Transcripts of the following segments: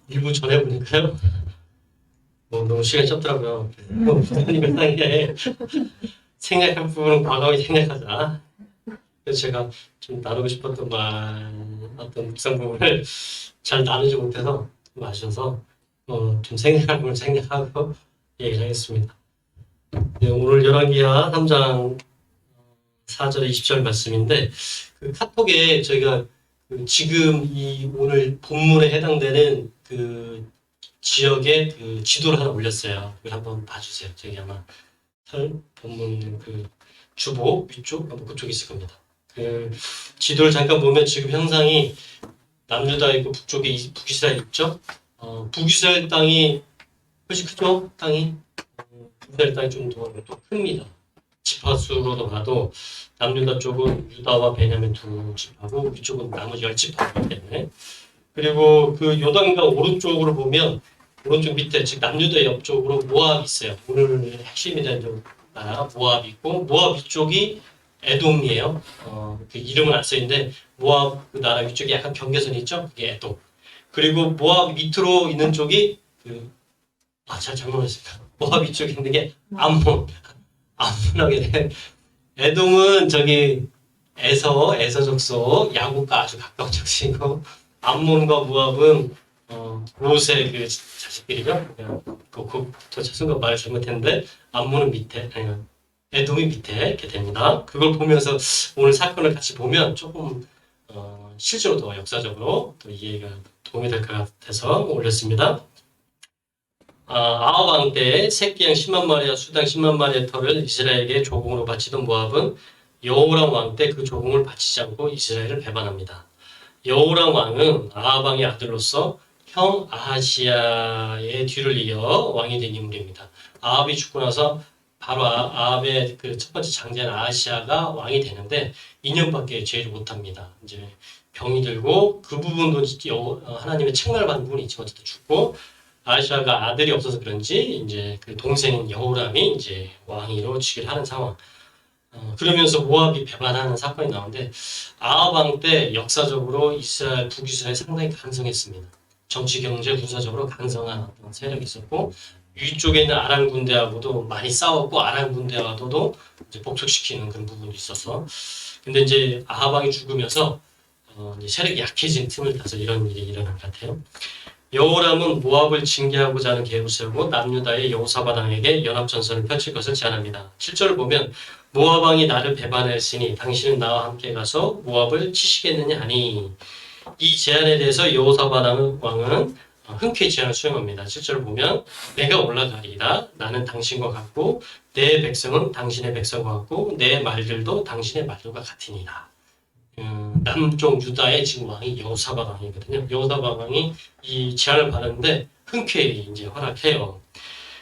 일부 전해보니까요. 너무 시간이 짧더라고요. 부모님을 상게 생략할 부분은 과감히 생략하자. 그래서 제가 좀 나누고 싶었던 어떤 묵상 부분을 잘 나누지 못해서 좀 아쉬워서 좀 생략할 부분을 생략하고 얘기를 하겠습니다. 네, 오늘 열왕기하 3장 4절에 20절 말씀인데 그 카톡에 저희가 지금 이 오늘 본문에 해당되는 그 지역의 그 지도를 하나 올렸어요. 그걸 한번 봐주세요. 저기 아마 본문 그 주보 위쪽 그쪽에 있을 겁니다. 그 지도를 잠깐 보면 지금 형상이 남유다 있고 북쪽에 북이스라엘 있죠. 북이스라엘 땅이 훨씬 크죠. 땅이 북이스라엘 땅이 좀 더 큽니다. 지파수로도 봐도 남유다 쪽은 유다와 베냐민 두 지파고 위쪽은 나머지 10지파이기 때문에 그리고 그 요단강 오른쪽으로 보면 오른쪽 밑에 즉 남유다 옆쪽으로 모압이 있어요. 오늘 핵심이 되는 나라 모압이 있고 모압 위쪽이 에돔이에요. 그 이름은 안 써있는데 모압 그 나라 위쪽에 약간 경계선이 있죠. 그게 에돔. 그리고 모압 밑으로 있는 쪽이 잘못 했습니다. 모압 위쪽에 있는 게 암몬하게 돼. 에돔은 저기 에서 족속 야곱과 아주 가까운 족속이고 암몬과 모압은 롯의 그 자식들이죠. 저 순간 말 잘못했는데 암몬은 밑에 에돔이 밑에 이렇게 됩니다. 그걸 보면서 오늘 사건을 같이 보면 조금 실제로 더 역사적으로 또 이해가 도움이 될 것 같아서 올렸습니다. 아합 왕 때 새끼양 10만 마리와 수당 10만 마리의 털을 이스라엘에게 조공으로 바치던 모압은 여호람 왕 때 그 조공을 바치지 않고 이스라엘을 배반합니다. 여호람 왕은 아합 왕의 아들로서 형 아하시야의 뒤를 이어 왕이 된 인물입니다. 아합이 죽고 나서 바로 아합의 그 첫 번째 장자인 아하시야가 왕이 되는데 2년밖에 제의를 못합니다. 이제 병이 들고 그 부분도 하나님의 책망을 받는 부분이 있지만 어쨌든 죽고 아하시야가 아들이 없어서 그런지 이제 그 동생인 여호람이 이제 왕위로 즉위를 하는 상황. 그러면서 모압이 배반하는 사건이 나오는데 아합 왕 때 역사적으로 이스라엘 북이스라엘 상당히 강성했습니다. 정치, 경제, 군사적으로 강성한 어떤 세력이 있었고 위쪽에 있는 아람 군대하고도 많이 싸웠고 아람 군대와도 이제 복속시키는 그런 부분도 있어서 근데 이제 아합 왕이 죽으면서 이제 세력이 약해진 틈을 타서 이런 일이 일어난 것 같아요. 여호람은 모압을 징계하고자 하는 계획을 세우고 남유다의 여호사밧 왕에게 연합전선을 펼칠 것을 제안합니다. 7절을 보면 모압 왕이 나를 배반하였으니 당신은 나와 함께 가서 모압을 치시겠느냐 하니 이 제안에 대해서 여호사밧 왕은 흔쾌히 제안을 수용합니다. 7절을 보면 내가 올라가리이다. 나는 당신과 같고 내 백성은 당신의 백성과 같고 내 말들도 당신의 말들과 같으니라. 남쪽 유다의 지금 왕이 여호사밧 왕이거든요. 여호사밧 왕이 이 제안을 받았는데 흔쾌히 이제 허락해요.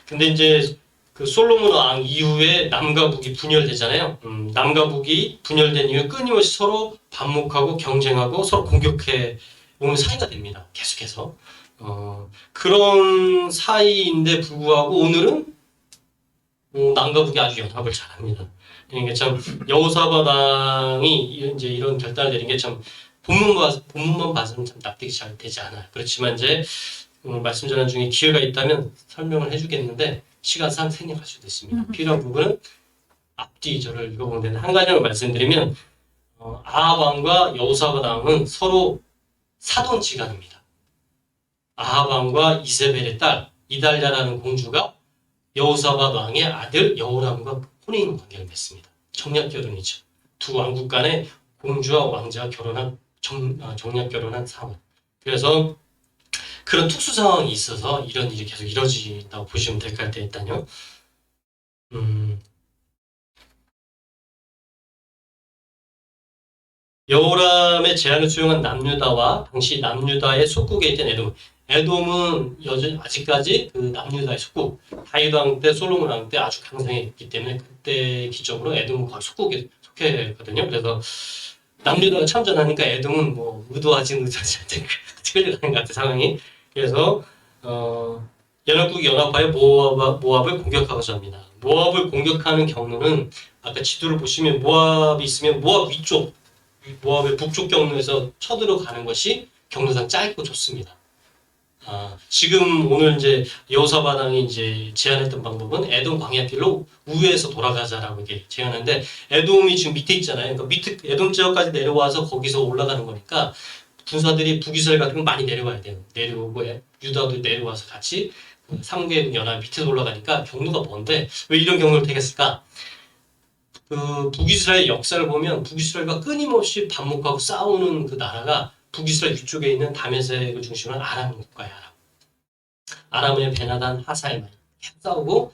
근데 이제 그 솔로몬 왕 이후에 남과 북이 분열되잖아요. 남과 북이 분열된 이후에 끊임없이 서로 반목하고 경쟁하고 서로 공격해 오는 사이가 됩니다. 계속해서. 그런 사이인데 불구하고 오늘은 남과 북이 아주 연합을 잘합니다. 그러니까 참 여호사밧 왕이 이제 이런 결단을 내린 게 참 본문만 봐서는 참 납득이 잘 되지 않아요. 그렇지만 이제 오늘 말씀 전환 중에 기회가 있다면 설명을 해주겠는데 시간상 생략할 수도 있습니다. 필요한 부분은 앞뒤 절을 읽어보면 되는데 한 가지만 말씀드리면 아합 왕과 여호사밧 왕은 서로 사돈지간입니다. 아합 왕과 이세벨의 딸 이달랴라는 공주가 여호사밧 왕의 아들 여호람과 혼인 관계를 맺습니다. 정략 결혼이죠. 두 왕국 간에 공주와 왕자가 결혼한 정략 결혼한 상황. 그래서 그런 특수 상황이 있어서 이런 일이 계속 이루어진다고 보시면 될 것 같아요. 일단요. 여호람의 제안을 수용한 남유다와 당시 남유다의 속국에 있던 에돔. 에돔은 여전히 아직까지 그 남유다의 속국, 다윗 왕 때, 솔로몬 왕 때 아주 강성했기 때문에 그때 기적으로 에돔은 거의 속국에 속했거든요. 그래서 남유다가 참전하니까 에돔은 뭐 의도하지 않게 끌려가는 것 같은 상황이. 그래서 연합국이 연합하여 모압을 공격하고자 합니다. 모압을 공격하는 경로는 아까 지도를 보시면 모압이 있으면 모압 위쪽, 모압의 북쪽 경로에서 쳐들어가는 것이 경로상 짧고 좋습니다. 지금 오늘 이제 여호사밧 왕이 이제 제안했던 방법은 에돔 광야길로 우회해서 돌아가자라고 이렇게 제안하는데 에돔이 지금 밑에 있잖아요. 그러니까 밑에 에돔 지역까지 내려와서 거기서 올라가는 거니까 군사들이 북이스라엘 같은 건 많이 내려와야 돼요. 내려오고 유다도 내려와서 같이 삼국의 연합 밑에서 올라가니까 경로가 먼데 왜 이런 경로를 택했을까? 그 북이스라엘 역사를 보면 북이스라엘과 끊임없이 반목하고 싸우는 그 나라가 북이스라엘 위쪽에 있는 다메섹을 중심으로 한 아람 국가야. 아람의 베나단, 하사엘만 계속 싸우고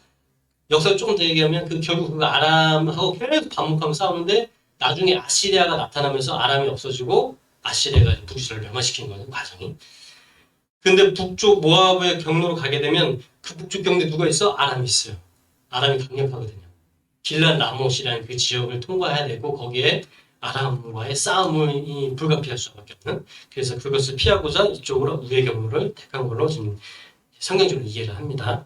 역사를 조금 더 얘기하면 결국 그 아람하고 계속 반목하며 싸우는데 나중에 아시리아가 나타나면서 아람이 없어지고 아시리아가 북이스라엘을 멸망시킨 거예요, 과정이. 근데 북쪽 모압의 경로로 가게 되면 그 북쪽 경로에 누가 있어? 아람이 있어요. 아람이 강력하거든요. 길란 라못이라는 그 지역을 통과해야 되고 거기에 아람과의 싸움이 불가피할 수밖에 없는. 그래서 그것을 피하고자 이쪽으로 우회 경로를 택한 걸로 지금 성경적으로 이해를 합니다.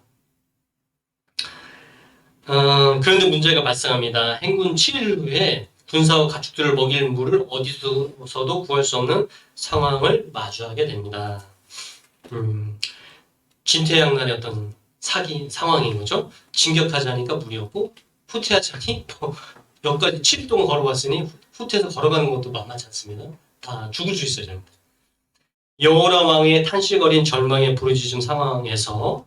그런데 문제가 발생합니다. 행군 7일 후에 군사와 가축들을 먹일 물을 어디서도 구할 수 없는 상황을 마주하게 됩니다. 진퇴양난의 어떤 사기 상황인 거죠. 진격하자니까 물이 없고 후퇴하자니 여기까지 7일 동안 걸어왔으니 후퇴해서 걸어가는 것도 만만치 않습니다. 다 죽을 수 있어요. 잘못. 여호람 왕의 탄식 어린 절망에 부르짖은 상황에서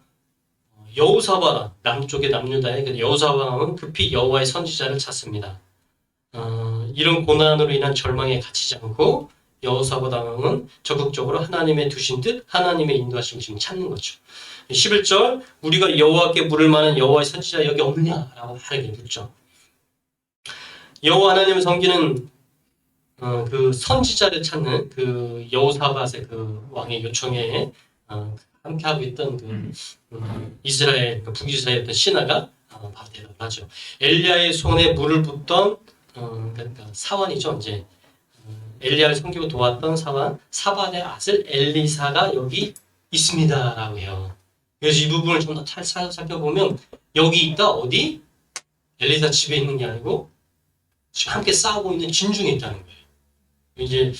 여호사밧 남쪽의 남유다의 여호사밧 왕은 급히 여호와의 선지자를 찾습니다. 이런 고난으로 인한 절망에 갇히지 않고 여호사밧 왕은 적극적으로 하나님의 두신 뜻, 하나님의 인도하심을 지금 찾는 거죠. 11절 우리가 여호와께 물을 만한 여호와의 선지자 여기 없느냐라고 하게 묻죠. 여호와 하나님을 섬기는 그 선지자를 찾는 그 여호사밧의 그 왕의 요청에 함께하고 있던 이스라엘, 북이스라엘 어떤 신하가 바로 대답을 하죠. 엘리야의 손에 물을 붓던 그러니까 사환이죠. 이제 엘리야를 섬기고 도왔던 사환 사밧의 아들 엘리사가 여기 있습니다라고 해요. 그래서 이 부분을 좀 더 살펴보면 여기 있다 어디? 엘리사 집에 있는 게 아니고 지금 함께 싸우고 있는 진중에 있다는 거예요. 이제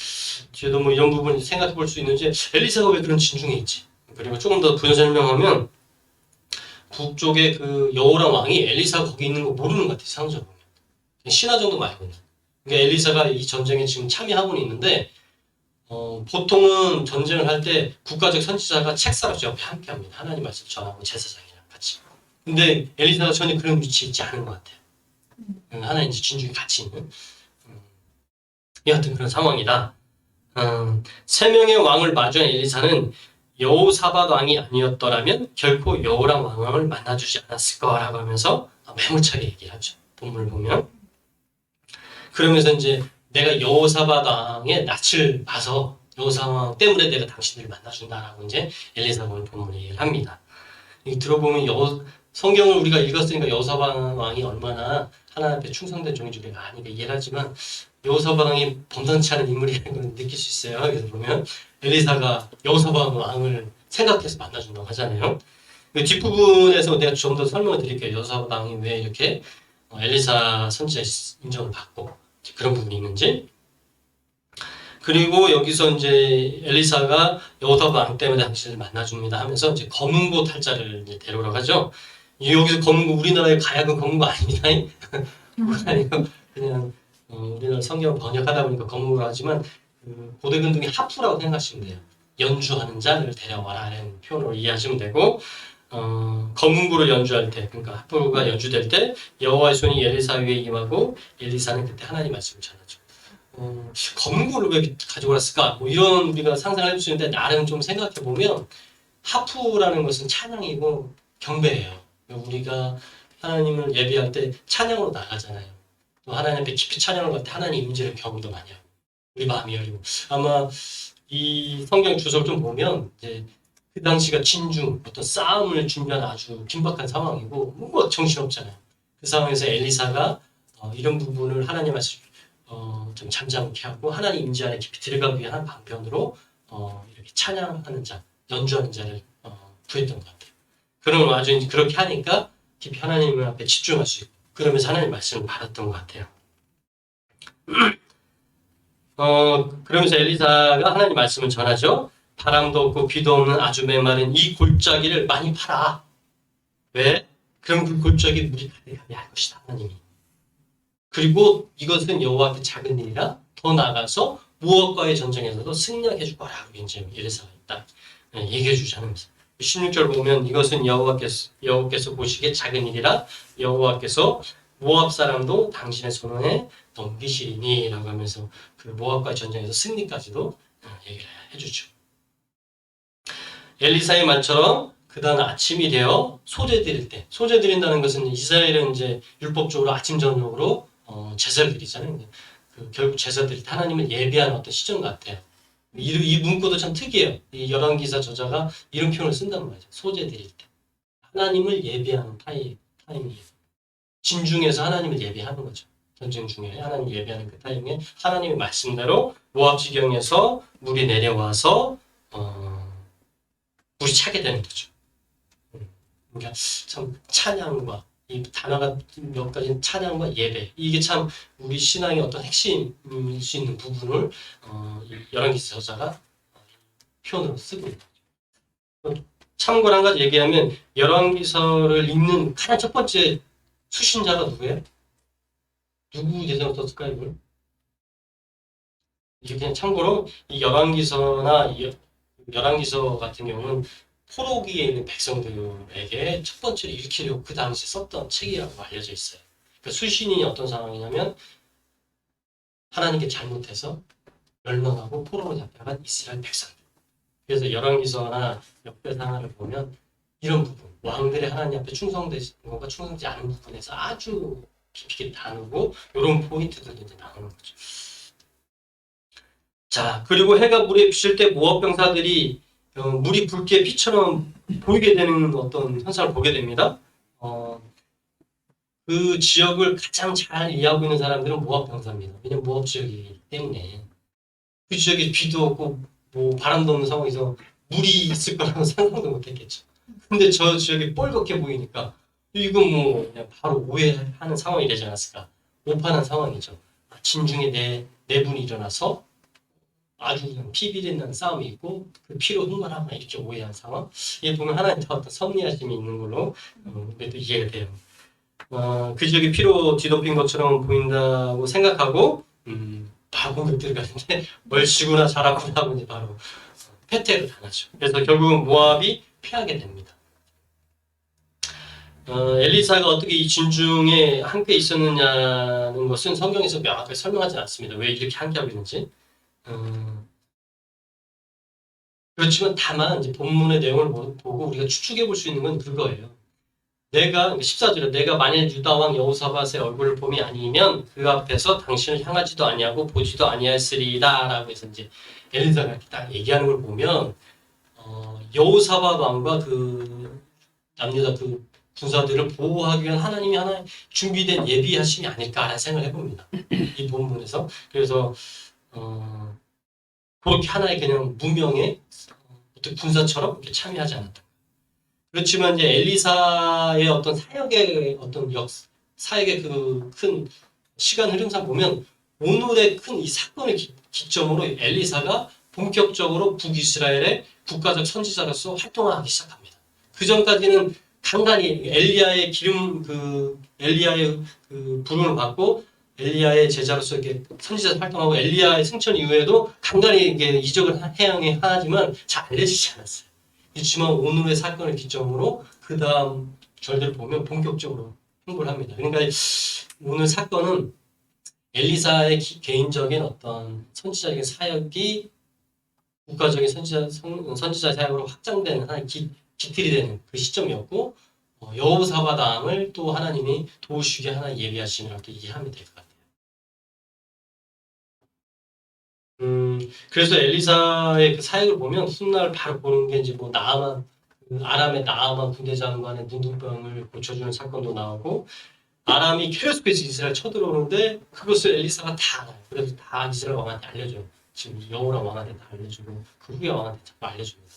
저도 뭐 이런 부분 생각해 볼 수 있는지 엘리사가 왜 그런 진중에 있지? 그리고 조금 더 부연 설명하면 북쪽에 그 여호람 왕이 엘리사가 거기 있는 거 모르는 것 같아요. 상적으로 신하 정도 말고는. 그러니까 엘리사가 이 전쟁에 지금 참여하고는 있는데 보통은 전쟁을 할 때 국가적 선지자가 책사로 옆에 함께합니다. 하나님 말씀 전하고 제사장이랑 같이. 근데 엘리사가 전혀 그런 위치에 있지 않은 것 같아요. 하나님 진중에 같이 있는. 여하튼 그런 상황이다. 세 명의 왕을 마주한 엘리사는 여호사밧 왕이 아니었더라면 결코 여호람 왕을 만나주지 않았을 거라고 하면서 매몰차게 얘기를 하죠. 본문을 보면. 그러면서 이제 내가 여호사밧 왕의 낯을 봐서 여호사밧 왕 때문에 내가 당신들을 만나준다라고 이제 엘리사가 본문을 얘기를 합니다. 들어보면 성경을 우리가 읽었으니까 여호사밧 왕이 얼마나 하나님 앞에 충성된 종인지 우리가 아니까 이해를 하지만 여호사밧 왕이 범상치 않은 인물이라는 걸 느낄 수 있어요. 그래서 보면 엘리사가 여호사밧 왕을 생각해서 만나준다고 하잖아요. 뒷부분에서 내가 좀 더 설명을 드릴게요. 여호사밧 왕이 왜 이렇게 엘리사 선지자 인정을 받고 그런 부분이 있는지. 그리고 여기서 이제 엘리사가 여호사밧 왕 때문에 당신을 만나줍니다 하면서 이제 검은고 탈자를 이제 데려오라고 하죠. 여기서 검은고 우리나라의 가야금 검은고 아닙니다. 아니고 그냥 우리나라 성경 번역하다 보니까 검은고로 하지만 고대 근동의 하프라고 생각하시면 돼요. 연주하는 자를 데려와라는 표현으로 이해하시면 되고 검은고를 연주할 때 그러니까 하프가 연주될 때 여호와의 손이 엘리사 위에 임하고 엘리사는 그때 하나님 말씀을 전하죠. 검은고를 왜 가지고 왔을까? 뭐 이런 우리가 상상을 해볼 수 있는데 나름 좀 생각해 보면 하프라는 것은 찬양이고 경배예요. 우리가 하나님을 예배할 때 찬양으로 나가잖아요. 또 하나님 앞에 깊이 찬양을 할 때 하나님 임재를 경험도 많이 하고 우리 마음이 열리고 아마 이 성경 주석을 좀 보면 이제 그 당시가 진중 어떤 싸움을 준비한 아주 긴박한 상황이고 뭐 정신없잖아요. 그 상황에서 엘리사가 이런 부분을 하나님 말씀 좀 잠잠케 하고 하나님 임재 안에 깊이 들어가기 위한 방편으로 이렇게 찬양하는 자, 연주하는 자를 구했던 것 같아요. 그러면 아주 그렇게 하니까 깊이 하나님 앞에 집중할 수 있고 그러면서 하나님 말씀을 받았던 것 같아요. 그러면서 엘리사가 하나님 말씀을 전하죠. 바람도 없고 비도 없는 아주 메마른 이 골짜기를 많이 팔아. 왜? 그럼 그 골짜기 물이 가득하게 할 것이다, 하나님이. 그리고 이것은 여호와께 작은 일이라 더 나아가서 모압과의 전쟁에서도 승리하게 해줄 거라고 이제 엘리사가 딱 얘기해 주자는 거죠. 16절 보면 이것은 여호와께서 보시기에 작은 일이라 여호와께서 모압 사람도 당신의 손에 넘기시리니라고 하면서 그 모압과의 전쟁에서 승리까지도 얘기를 해주죠. 엘리사의 말처럼 그 다음 아침이 되어 소제 드릴 때, 소제 드린다는 것은 이스라엘은 이제 율법적으로 아침 저녁으로 제사를 드리잖아요. 결국 제사 드릴 때 하나님을 예배하는 어떤 시점 같아요. 이 문구도 참 특이해요. 이 열왕기사 저자가 이런 표현을 쓴단 말이죠. 소제 드릴 때. 하나님을 예배하는 타임이에요. 진중에서 하나님을 예배하는 거죠. 전쟁 중에 하나님 예배하는 그 타임에 하나님의 말씀대로 모압 지경에서 물이 내려와서 물이 차게 되는 거죠. 그러니까 참 찬양과 이 단어가 몇 가지 찬양과 예배 이게 참 우리 신앙의 어떤 핵심일 수 있는 부분을 열왕기사 저자가 표현으로 쓰고 있다. 참고로 한 가지 얘기하면 열왕기서를 읽는 가장 첫 번째 수신자가 누구예요? 누구 예전에 썼을까요, 이걸? 이게 그냥 참고로 이 열왕기서 같은 경우는 포로기에 있는 백성들에게 첫 번째로 일으키려고 그 당시 썼던 책이라고 알려져 있어요. 그러니까 수신이 어떤 상황이냐면 하나님께 잘못해서 멸망하고 포로로 잡혀간 이스라엘 백성들. 그래서 열왕기서나 역대상하를 보면 이런 부분, 왕들의 하나님 앞에 충성되는 것과 충성되지 않은 부분에서 아주 깊이 있게 다루고 이런 포인트들도 이제 나오는 거죠. 자, 그리고 해가 물에 비칠 때 모압 병사들이 물이 붉게 피처럼 보이게 되는 어떤 현상을 보게 됩니다. 그 지역을 가장 잘 이해하고 있는 사람들은 모압 병사입니다. 왜냐면 모압 지역이기 때문에 그 지역에 비도 없고 뭐 바람도 없는 상황에서 물이 있을 거라고 상상도 못했겠죠. 근데 저 지역이 뻘겋게 보이니까 이건 뭐 그냥 바로 오해하는 상황이 되지 않았을까. 오판한 상황이죠. 진중에 내분이 일어나서 아주 그냥 피비린내는 싸움이 있고 그 피로 흥분하거나 이렇게 오해한 상황. 이게 보면 하나님 어떤 섭리하심이 있는 걸로 그래도 이해가 돼요. 그 지역이 피로 뒤덮인 것처럼 보인다고 생각하고 바로 공격 들어가는데 뭘 지구나 잘하구나 하고 이제 바로 패퇴를 당하죠. 그래서 결국은 모압이 피하게 됩니다. 엘리사가 어떻게 이 진중에 함께 있었느냐는 것은 성경에서 명확하게 설명하지 않습니다. 왜 이렇게 함께하고 있는지. 그렇지만 다만 이제 본문의 내용을 보고 우리가 추측해 볼 수 있는 건 그거예요. 14절에 내가 만일 유다왕 여호사밧의 얼굴을 봄이 아니면 그 앞에서 당신을 향하지도 아니하고 보지도 아니하였으리이다 라고 해서 이제 엘리사가 이렇게 딱 얘기하는 걸 보면 여호사밧 왕과 그 남유다 그 군사들을 보호하기 위한 하나님이 하나의 준비된 예비하심이 아닐까라는 생각을 해봅니다. 이 본문에서. 그래서 그렇게 하나의 그냥 무명의 어떤 군사처럼 이렇게 참여하지 않았다. 그렇지만 이제 엘리사의 어떤 사역의 어떤 사역의 그 큰 시간 흐름상 보면 오늘의 큰 이 사건을 기점으로 엘리사가 본격적으로 북이스라엘의 국가적 선지자로서 활동하기 시작합니다. 그 전까지는 간간히 엘리야의 엘리야의 그 부름을 받고 엘리야의 제자로서 이렇게 선지자 활동하고 엘리야의 승천 이후에도 간간히 이게 이적을 해양에 하지만 잘 알려지지 않았어요. 그렇지만 오늘의 사건을 기점으로 그 다음 절들을 보면 본격적으로 홍보를 합니다. 그러니까 오늘 사건은 엘리사의 개인적인 어떤 선지자적인 사역이 국가적인 선지자 사역으로 확장되는 하나의 기틀이 되는 그 시점이었고 여호사밧 왕을 또 하나님이 도우시게 하나 예비하시는 걸 이해하면 될 것 같아요. 그래서 엘리사의 그 사역을 보면 훗날 바로 보는 게 이제 뭐 아람의 나아만 군대 장관의 문둥병을 고쳐주는 사건도 나오고 아람이 계속해서 이스라엘 쳐들어오는데 그것을 엘리사가 다 알아요. 그래서 다 이스라엘 왕한테 알려줘요. 지금 여호람 왕한테 다 알려주고 그 후에 왕한테 자꾸 알려줍니다.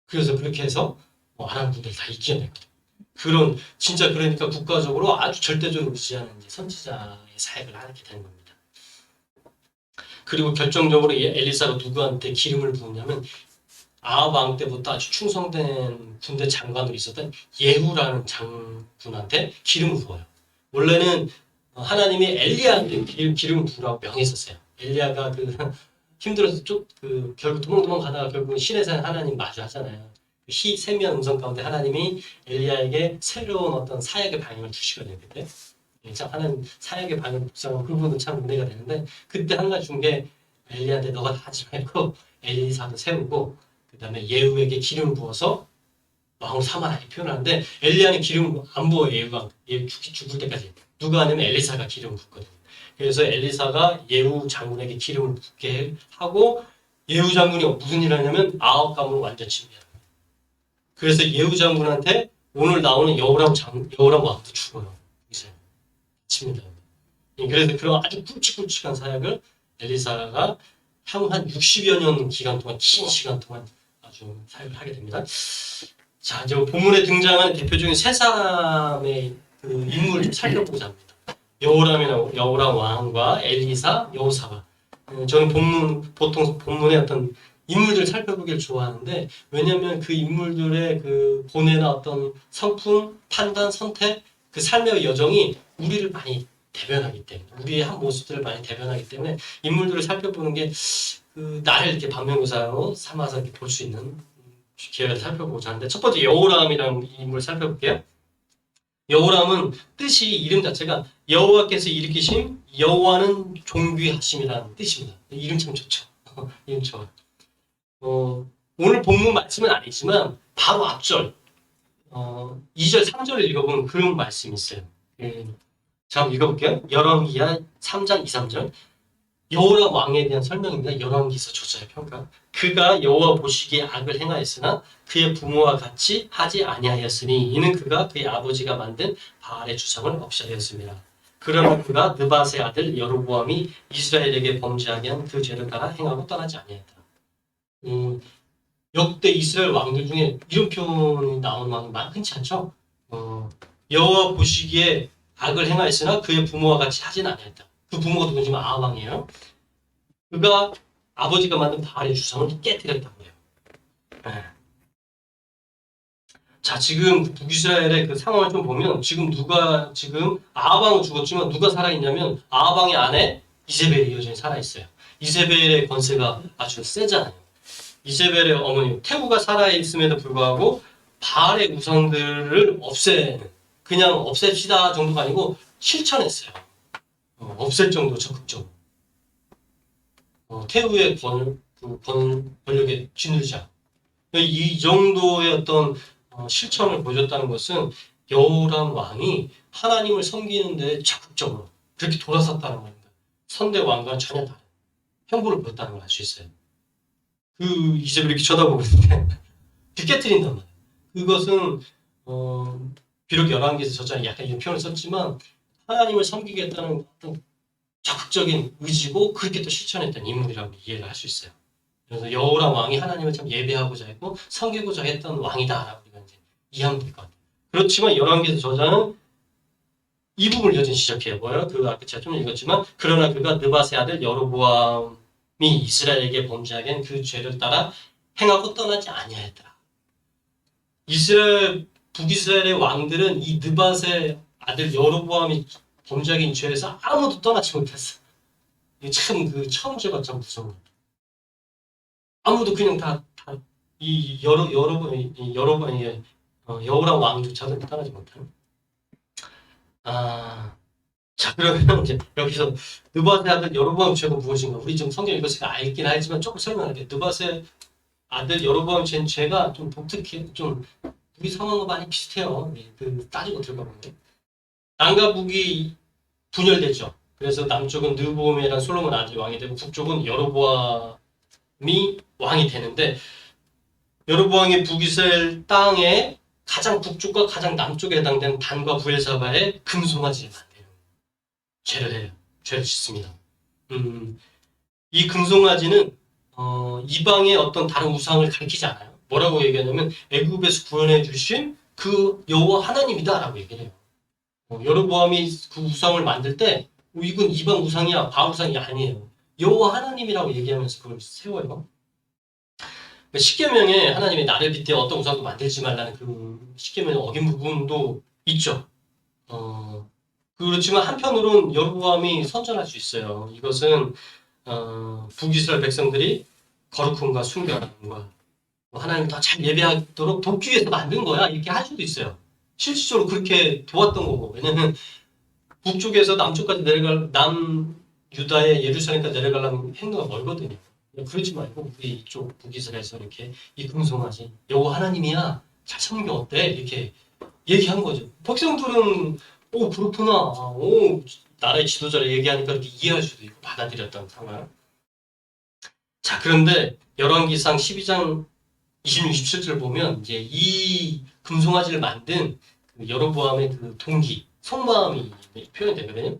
그래서 그렇게 해서 아람 군대를 다 이겨냈거든요. 진짜 그러니까 국가적으로 아주 절대적으로 의지하는 선지자의 사역을 하게 되는 겁니다. 그리고 결정적으로 엘리사가 누구한테 기름을 부었냐면 아합 왕 때부터 아주 충성된 군대 장관으로 있었던 예후라는 장군한테 기름을 부어요. 원래는 하나님이 엘리야한테 기름을 부으라고 명했었어요. 엘리야가 힘들어서 결국 도망도망 가다가 결국 신의 하나님 마주하잖아요. 세미한 음성 가운데 하나님이 엘리야에게 새로운 어떤 사역의 방향을 주시거든요. 그때 참 하나님 사역의 방향을 묵상하면 그 부분은 참 은혜가 되는데 그때 한 가지 준 게 엘리야한테 너가 다 하지 말고 엘리사도 세우고 그 다음에 예후에게 기름을 부어서 왕을 삼아라 이렇게 표현하는데 엘리야는 기름을 안 부어 예후가 죽을 때까지 누가 하냐면 엘리사가 기름을 붓거든요. 그래서 엘리사가 예후 장군에게 기름을 붓게 하고 예후 장군이 무슨 일을 하냐면 아합 가문을 완전 침략해요. 그래서 예후 장군한테 오늘 나오는 여호람 왕도 죽어요. 이제 칩니다. 그래서 그런 아주 굵직굵직한 사역을 엘리사가 향후 한 60여 년 기간 동안 긴 시간 동안 아주 사역을 하게 됩니다. 자, 이제 본문에 등장하는 대표적인 세 사람의 그 인물을 좀 살펴보고자 합니다. 여호람 왕과 엘리사, 여호사밧. 저는 보통 본문의 어떤 인물들을 살펴보기를 좋아하는데 왜냐하면 그 인물들의 그 고뇌나 어떤 성품, 판단, 선택, 그 삶의 여정이 우리를 많이 대변하기 때문에 우리의 한 모습들을 많이 대변하기 때문에 인물들을 살펴보는 게 그 나를 이렇게 반면교사로 삼아서 이렇게 볼 수 있는 기회를 살펴보고자 하는데 첫 번째 여호람이라는 인물을 살펴볼게요. 여호람은 뜻이 이름 자체가 여호와께서 일으키신 여호와는 존귀하심이라는 뜻입니다. 이름 참 좋죠. 이름 좋아. 오늘 본문 말씀은 아니지만 바로 앞절 2절 3절을 읽어보면 그런 말씀이 있어요. 자, 한번 읽어볼게요. 열왕기하 3장 2, 3절 여호람 왕에 대한 설명입니다. 열왕기서 저자의 평가. 그가 여호와 보시기에 악을 행하였으나 그의 부모와 같이 하지 아니하였으니 이는 그가 그의 아버지가 만든 바알의 주상을 없애하였습니다. 그러나 그가 느밧의 아들 여로보암이 이스라엘에게 범죄하게 한 그 죄를 따라 행하고 떠나지 아니하였다. 역대 이스라엘 왕들 중에 이런 표현이 나오는 왕이 흔치 않죠. 여호와 보시기에 악을 행하였으나 그의 부모와 같이 하진 아니했다. 그 부모가 누구냐면 아합 왕이에요. 그가 아버지가 만든 바알의 주상을 깨뜨렸다고 해요. 네. 자, 지금 북이스라엘의 그 상황을 좀 보면 지금 아합 왕은 죽었지만 누가 살아있냐면 아합 왕의 아내 이세벨이 여전히 살아있어요. 이세벨의 권세가 아주 세잖아요. 이세벨의 어머니 태후가 살아있음에도 불구하고 바알의 우상들을 그냥 없앱시다 정도가 아니고 실천했어요. 없앨 정도 적극적으로. 태후의 권력에 쥐누르자. 이 정도의 어떤 실천을 보여줬다는 것은 여호람 왕이 하나님을 섬기는데 적극적으로 그렇게 돌아섰다는 겁니다. 선대 왕과 전혀 다른 형부를 보였다는 걸 알 수 있어요. 그 이세벨이 이렇게 쳐다보고 있는데 깨트린단 말이에요. 그것은 비록 열왕기에서 저자는 약간 이런 표현을 썼지만 하나님을 섬기겠다는 어떤 적극적인 의지고 그렇게 또 실천했던 인물이라고 이해를 할 수 있어요. 그래서 여호람 왕이 하나님을 참 예배하고자 했고 섬기고자 했던 왕이다라고 우리가 이제 이해하면 될 것 같아요. 그렇지만 열왕기에서 저자는 이 부분을 여전히 지적해요. 뭐예요? 아까 제가 좀 읽었지만 그러나 그가 느밧의 아들 여로보암이 이스라엘에게 범죄하게 한 그 죄를 따라 행하고 떠나지 아니하였더라. 북이스라엘의 왕들은 이 느밧의 아들 여로보암이 범죄하게 죄에서 아무도 떠나지 못했어. 참 처음 죄가 참 무서워. 아무도 그냥 이 여호람 왕조차도 떠나지 못하는. 자, 그러면 이제 여기서 느밧의 아들 여로보암 죄가 무엇인가? 우리 좀 성경 읽었으니까 알긴 알지만 조금 설명할게요. 느밧의 아들 여로보암 죄가 좀 독특해, 좀 우리 상황과 많이 비슷해요. 따지고 들어가보면 남과 북이 분열되죠. 그래서 남쪽은 느보음이라는 솔로몬 아들 왕이 되고 북쪽은 여로보암이 왕이 되는데 여로보암이 북이스라엘 땅의 가장 북쪽과 가장 남쪽에 해당되는 단과 부엘사바에 금송아지를 만드는 죄를 해요. 죄를 짓습니다. 이 금송아지는 이방의 어떤 다른 우상을 가리키지 않아요. 뭐라고 얘기하냐면 애굽에서 구원해 주신 그 여호와 하나님이다라고 얘기를 해요. 여로보암이 그 우상을 만들 때 이건 이방 우상이야, 바알 우상이 아니에요. 여호와 하나님이라고 얘기하면서 그걸 세워요. 십계명에 하나님이 나를 빗대어 어떤 우상도 만들지 말라는 그 십계명의 어긴 부분도 있죠. 그렇지만 한편으로는 여로보암이 선전할 수 있어요. 이것은 북이스라엘 백성들이 거룩함과 순결함과 하나님 더 잘 예배하도록 돕기 위해서 만든 거야. 이렇게 할 수도 있어요. 실질적으로 그렇게 도왔던 거고. 왜냐면 북쪽에서 남쪽까지 유다의 예루살렘까지 내려가려면 행로가 멀거든요. 그러지 말고 우리 이쪽 북이스라엘에서 이렇게 이 금송아지 여호와 하나님이야. 잘 섬는 게 어때? 이렇게 얘기한 거죠. 백성들은 오 그렇구나. 오 나라의 지도자를 얘기하니까 이렇게 이해할 수도 있고 받아들였던 상황. 자 그런데 열왕기상 12장 26, 27절 보면 이제 이 금송아지를 만든 그 여로보암의 그 동기, 속마음이 표현이 되거든요.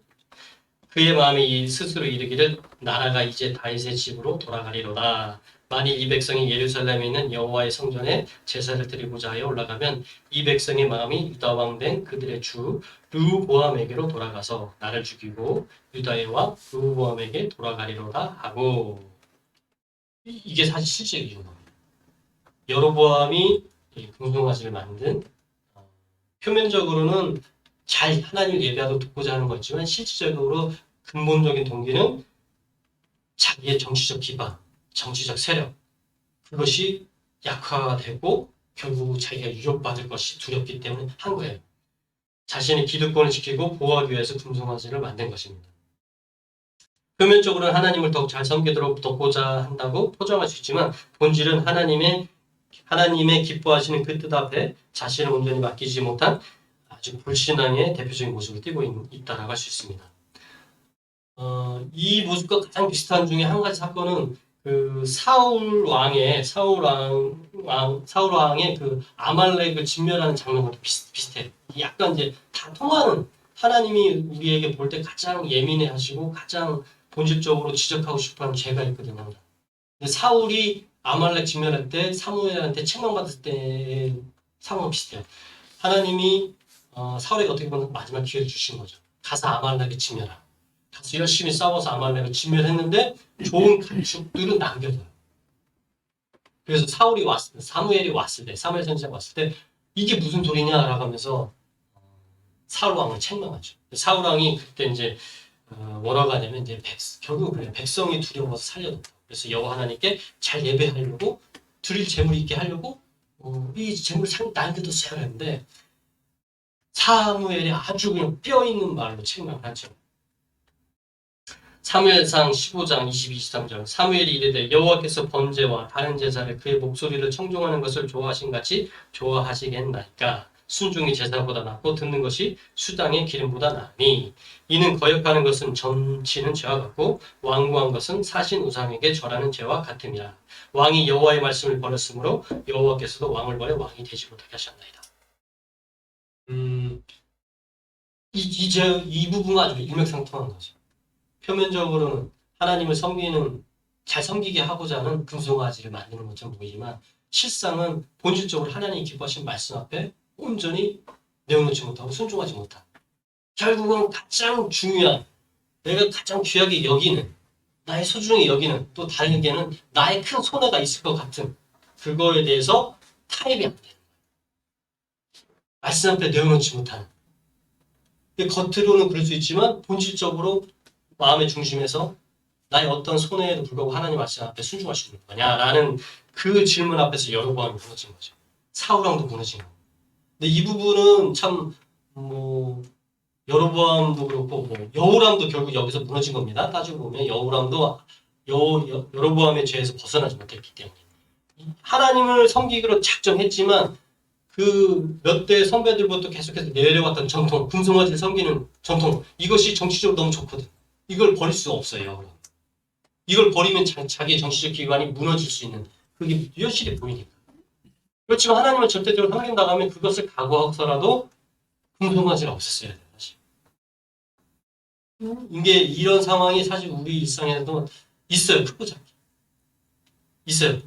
그의 마음이 스스로 이르기를 나라가 이제 다윗의 집으로 돌아가리로다. 만일 이 백성이 예루살렘에 있는 여호와의 성전에 제사를 드리고자 하여 올라가면 이 백성의 마음이 유다 왕 된 그들의 주 르호보암에게로 돌아가서 나를 죽이고 유다의 왕 르호보암에게 돌아가리로다 하고 이게 사실 실제 이유입니다. 여로보암이 금송아지를 만든 표면적으로는 잘 하나님을 예배하도록 돕고자 하는 거지만 실질적으로 근본적인 동기는 자기의 정치적 기반, 정치적 세력 그것이 약화되고 결국 자기가 유혹받을 것이 두렵기 때문에 한 거예요. 자신의 기득권을 지키고 보호하기 위해서 금송아지를 만든 것입니다. 표면적으로는 하나님을 더욱 잘 섬기도록 돕고자 한다고 포장할 수 있지만 본질은 하나님의 기뻐하시는 그 뜻 앞에 자신을 온전히 맡기지 못한 아주 불신앙의 대표적인 모습을 띠고 있다라고 할 수 있습니다. 이 모습과 가장 비슷한 중에 한 가지 사건은 그 사울 왕의 그 아말렉을 진멸하는 장면과 비슷해요. 약간 이제 다 통하는 하나님이 우리에게 볼 때 가장 예민해하시고 가장 본질적으로 지적하고 싶어하는 죄가 있거든요. 근데 사울이 아말렉 진멸할 때 사무엘한테 책망받을 때 상황은 비슷해요. 하나님이 사울에게 어떻게 보면 마지막 기회를 주신 거죠. 가서 아말렉을 진멸하라. 가서 열심히 싸워서 아말렉을 진멸했는데 좋은 가축들은 남겨둬요. 그래서 사무엘이 왔을 때, 사무엘 선지자가 왔을 때 이게 무슨 소리냐라고 하면서 사울 왕을 책망하죠. 사울 왕이 그때 이제 뭐라고 하냐면 이제 결국 그래요. 백성이 두려워서 살려놓고 그래서 여호와 하나님께 잘 예배하려고 드릴 재물 있게 하려고 이 재물 나한테 뒀어야 하는데 사무엘이 아주 그냥 뼈 있는 말로 책망을 하죠. 사무엘상 15장 22, 23절 사무엘이 이르되 여호와께서 번제와 다른 제사를 그의 목소리를 청종하는 것을 좋아하신 같이 좋아하시겠나이까 순종이 제사보다 낫고 듣는 것이 수당의 기름보다 나으니 이는 거역하는 것은 점치는 죄와 같고 완고한 것은 사신 우상에게 절하는 죄와 같음이라 왕이 여호와의 말씀을 버렸으므로 여호와께서도 왕을 버려 왕이 되지 못하게 하셨나이다. 이 부분은 아주 일맥상통한 거죠. 표면적으로는 하나님을 잘 섬기게 하고자 하는 금송아지를 만드는 것처럼 보이지만 실상은 본질적으로 하나님이 기뻐하신 말씀 앞에 온전히 내어놓지 못하고 순종하지 못한 결국은 가장 중요한 내가 가장 귀하게 여기는 나의 소중히 여기는 또 다른게는 나의 큰 손해가 있을 것 같은 그거에 대해서 타협이 안 돼요. 말씀 앞에 내어놓지 못하는 겉으로는 그럴 수 있지만 본질적으로 마음의 중심에서 나의 어떤 손해에도 불구하고 하나님 말씀 앞에 순종할 수 있는 거냐라는 그 질문 앞에서 여로보암이 무너진 거죠. 사울왕도 무너진 거고. 근데 이 부분은 참 여로보암도 그렇고 여호람도 결국 여기서 무너진 겁니다. 따지고 보면 여호람도 여로보암의 죄에서 벗어나지 못했기 때문에 하나님을 섬기기로 작정했지만 그 몇 대 선배들부터 계속해서 내려왔던 전통, 금송아지를 섬기는 전통 이것이 정치적으로 너무 좋거든. 이걸 버릴 수가 없어요. 이걸 버리면 자기의 정치적 기관이 무너질 수 있는 그게 현실이 보이니까. 그렇지만 하나님을 절대적으로 섬긴다고 하면 그것을 각오하고서라도 금송아지를 없앴어야 돼요. 사실. 이게 이런 상황이 사실 우리 일상에서도 있어요. 크고 작게. 있어요.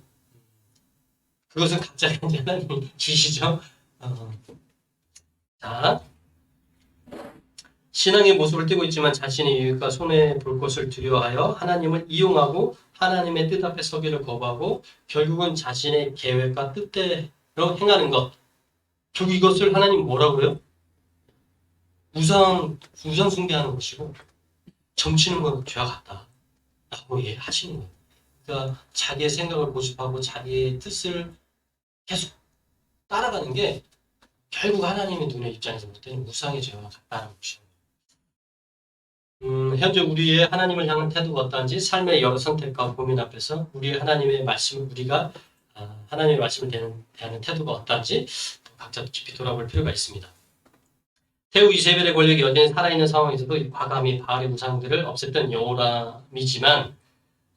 그것은 각자의 하나님이 주시죠. 자, 신앙의 모습을 띠고 있지만 자신의 이익과 손해 볼 것을 두려워하여 하나님을 이용하고 하나님의 뜻 앞에 서기를 거부하고 결국은 자신의 계획과 뜻대로 행하는 것. 결국 이것을 하나님 뭐라고요? 우상 숭배하는 것이고 점치는 건 죄와 같다. 라고 하시는 거예요. 그러니까 자기의 생각을 고집하고 자기의 뜻을 계속 따라가는 게 결국 하나님의 눈의 입장에서 볼 때는 우상의 죄와 같다는 것이죠. 현재 우리의 하나님을 향한 태도가 어떠한지 삶의 여러 선택과 고민 앞에서 우리의 하나님의 말씀을 우리가 하나님의 말씀을 대하는 태도가 어떠한지 각자 깊이 돌아볼 필요가 있습니다. 태우 이세벨의 권력이 여전히 살아있는 상황에서도 과감히 바알의 우상들을 없앴던 여호람이지만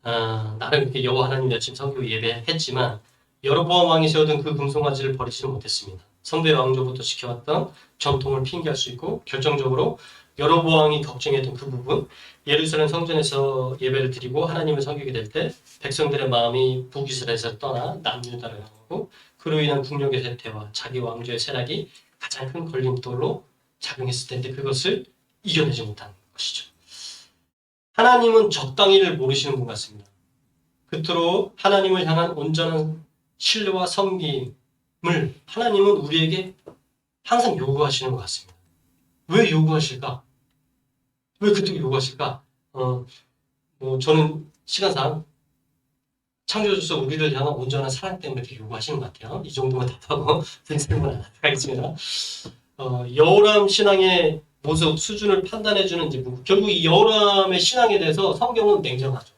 나름 이렇게 여호와 하나님 열심히 섬기고 예배했지만 여로보암 왕이 세우던 그 금송아지를 버리지는 못했습니다. 선배 왕조부터 지켜왔던 전통을 핑계할 수 있고 결정적으로 여로보암이 걱정했던 그 부분, 예루살렘 성전에서 예배를 드리고 하나님을 섬기게 될 때 백성들의 마음이 북이스라엘에서 떠나 남유다를 향하고 그로 인한 국력의 쇠퇴와 자기 왕조의 쇠락이 가장 큰 걸림돌로 작용했을 텐데 그것을 이겨내지 못한 것이죠. 하나님은 적당히를 모르시는 분 같습니다. 그토록 하나님을 향한 온전한 신뢰와 섬김을 하나님은 우리에게 항상 요구하시는 것 같습니다. 왜 요구하실까? 왜 그토록 요구하실까? 저는 시간상 창조주서 우리를 향한 온전한 사랑 때문에 이렇게 요구하시는 것 같아요. 이 정도만 답하고 설명을 안 하겠습니다. 여호람 신앙의 모습, 수준을 판단해주는 이제 결국 이 여호람의 신앙에 대해서 성경은 냉정하죠.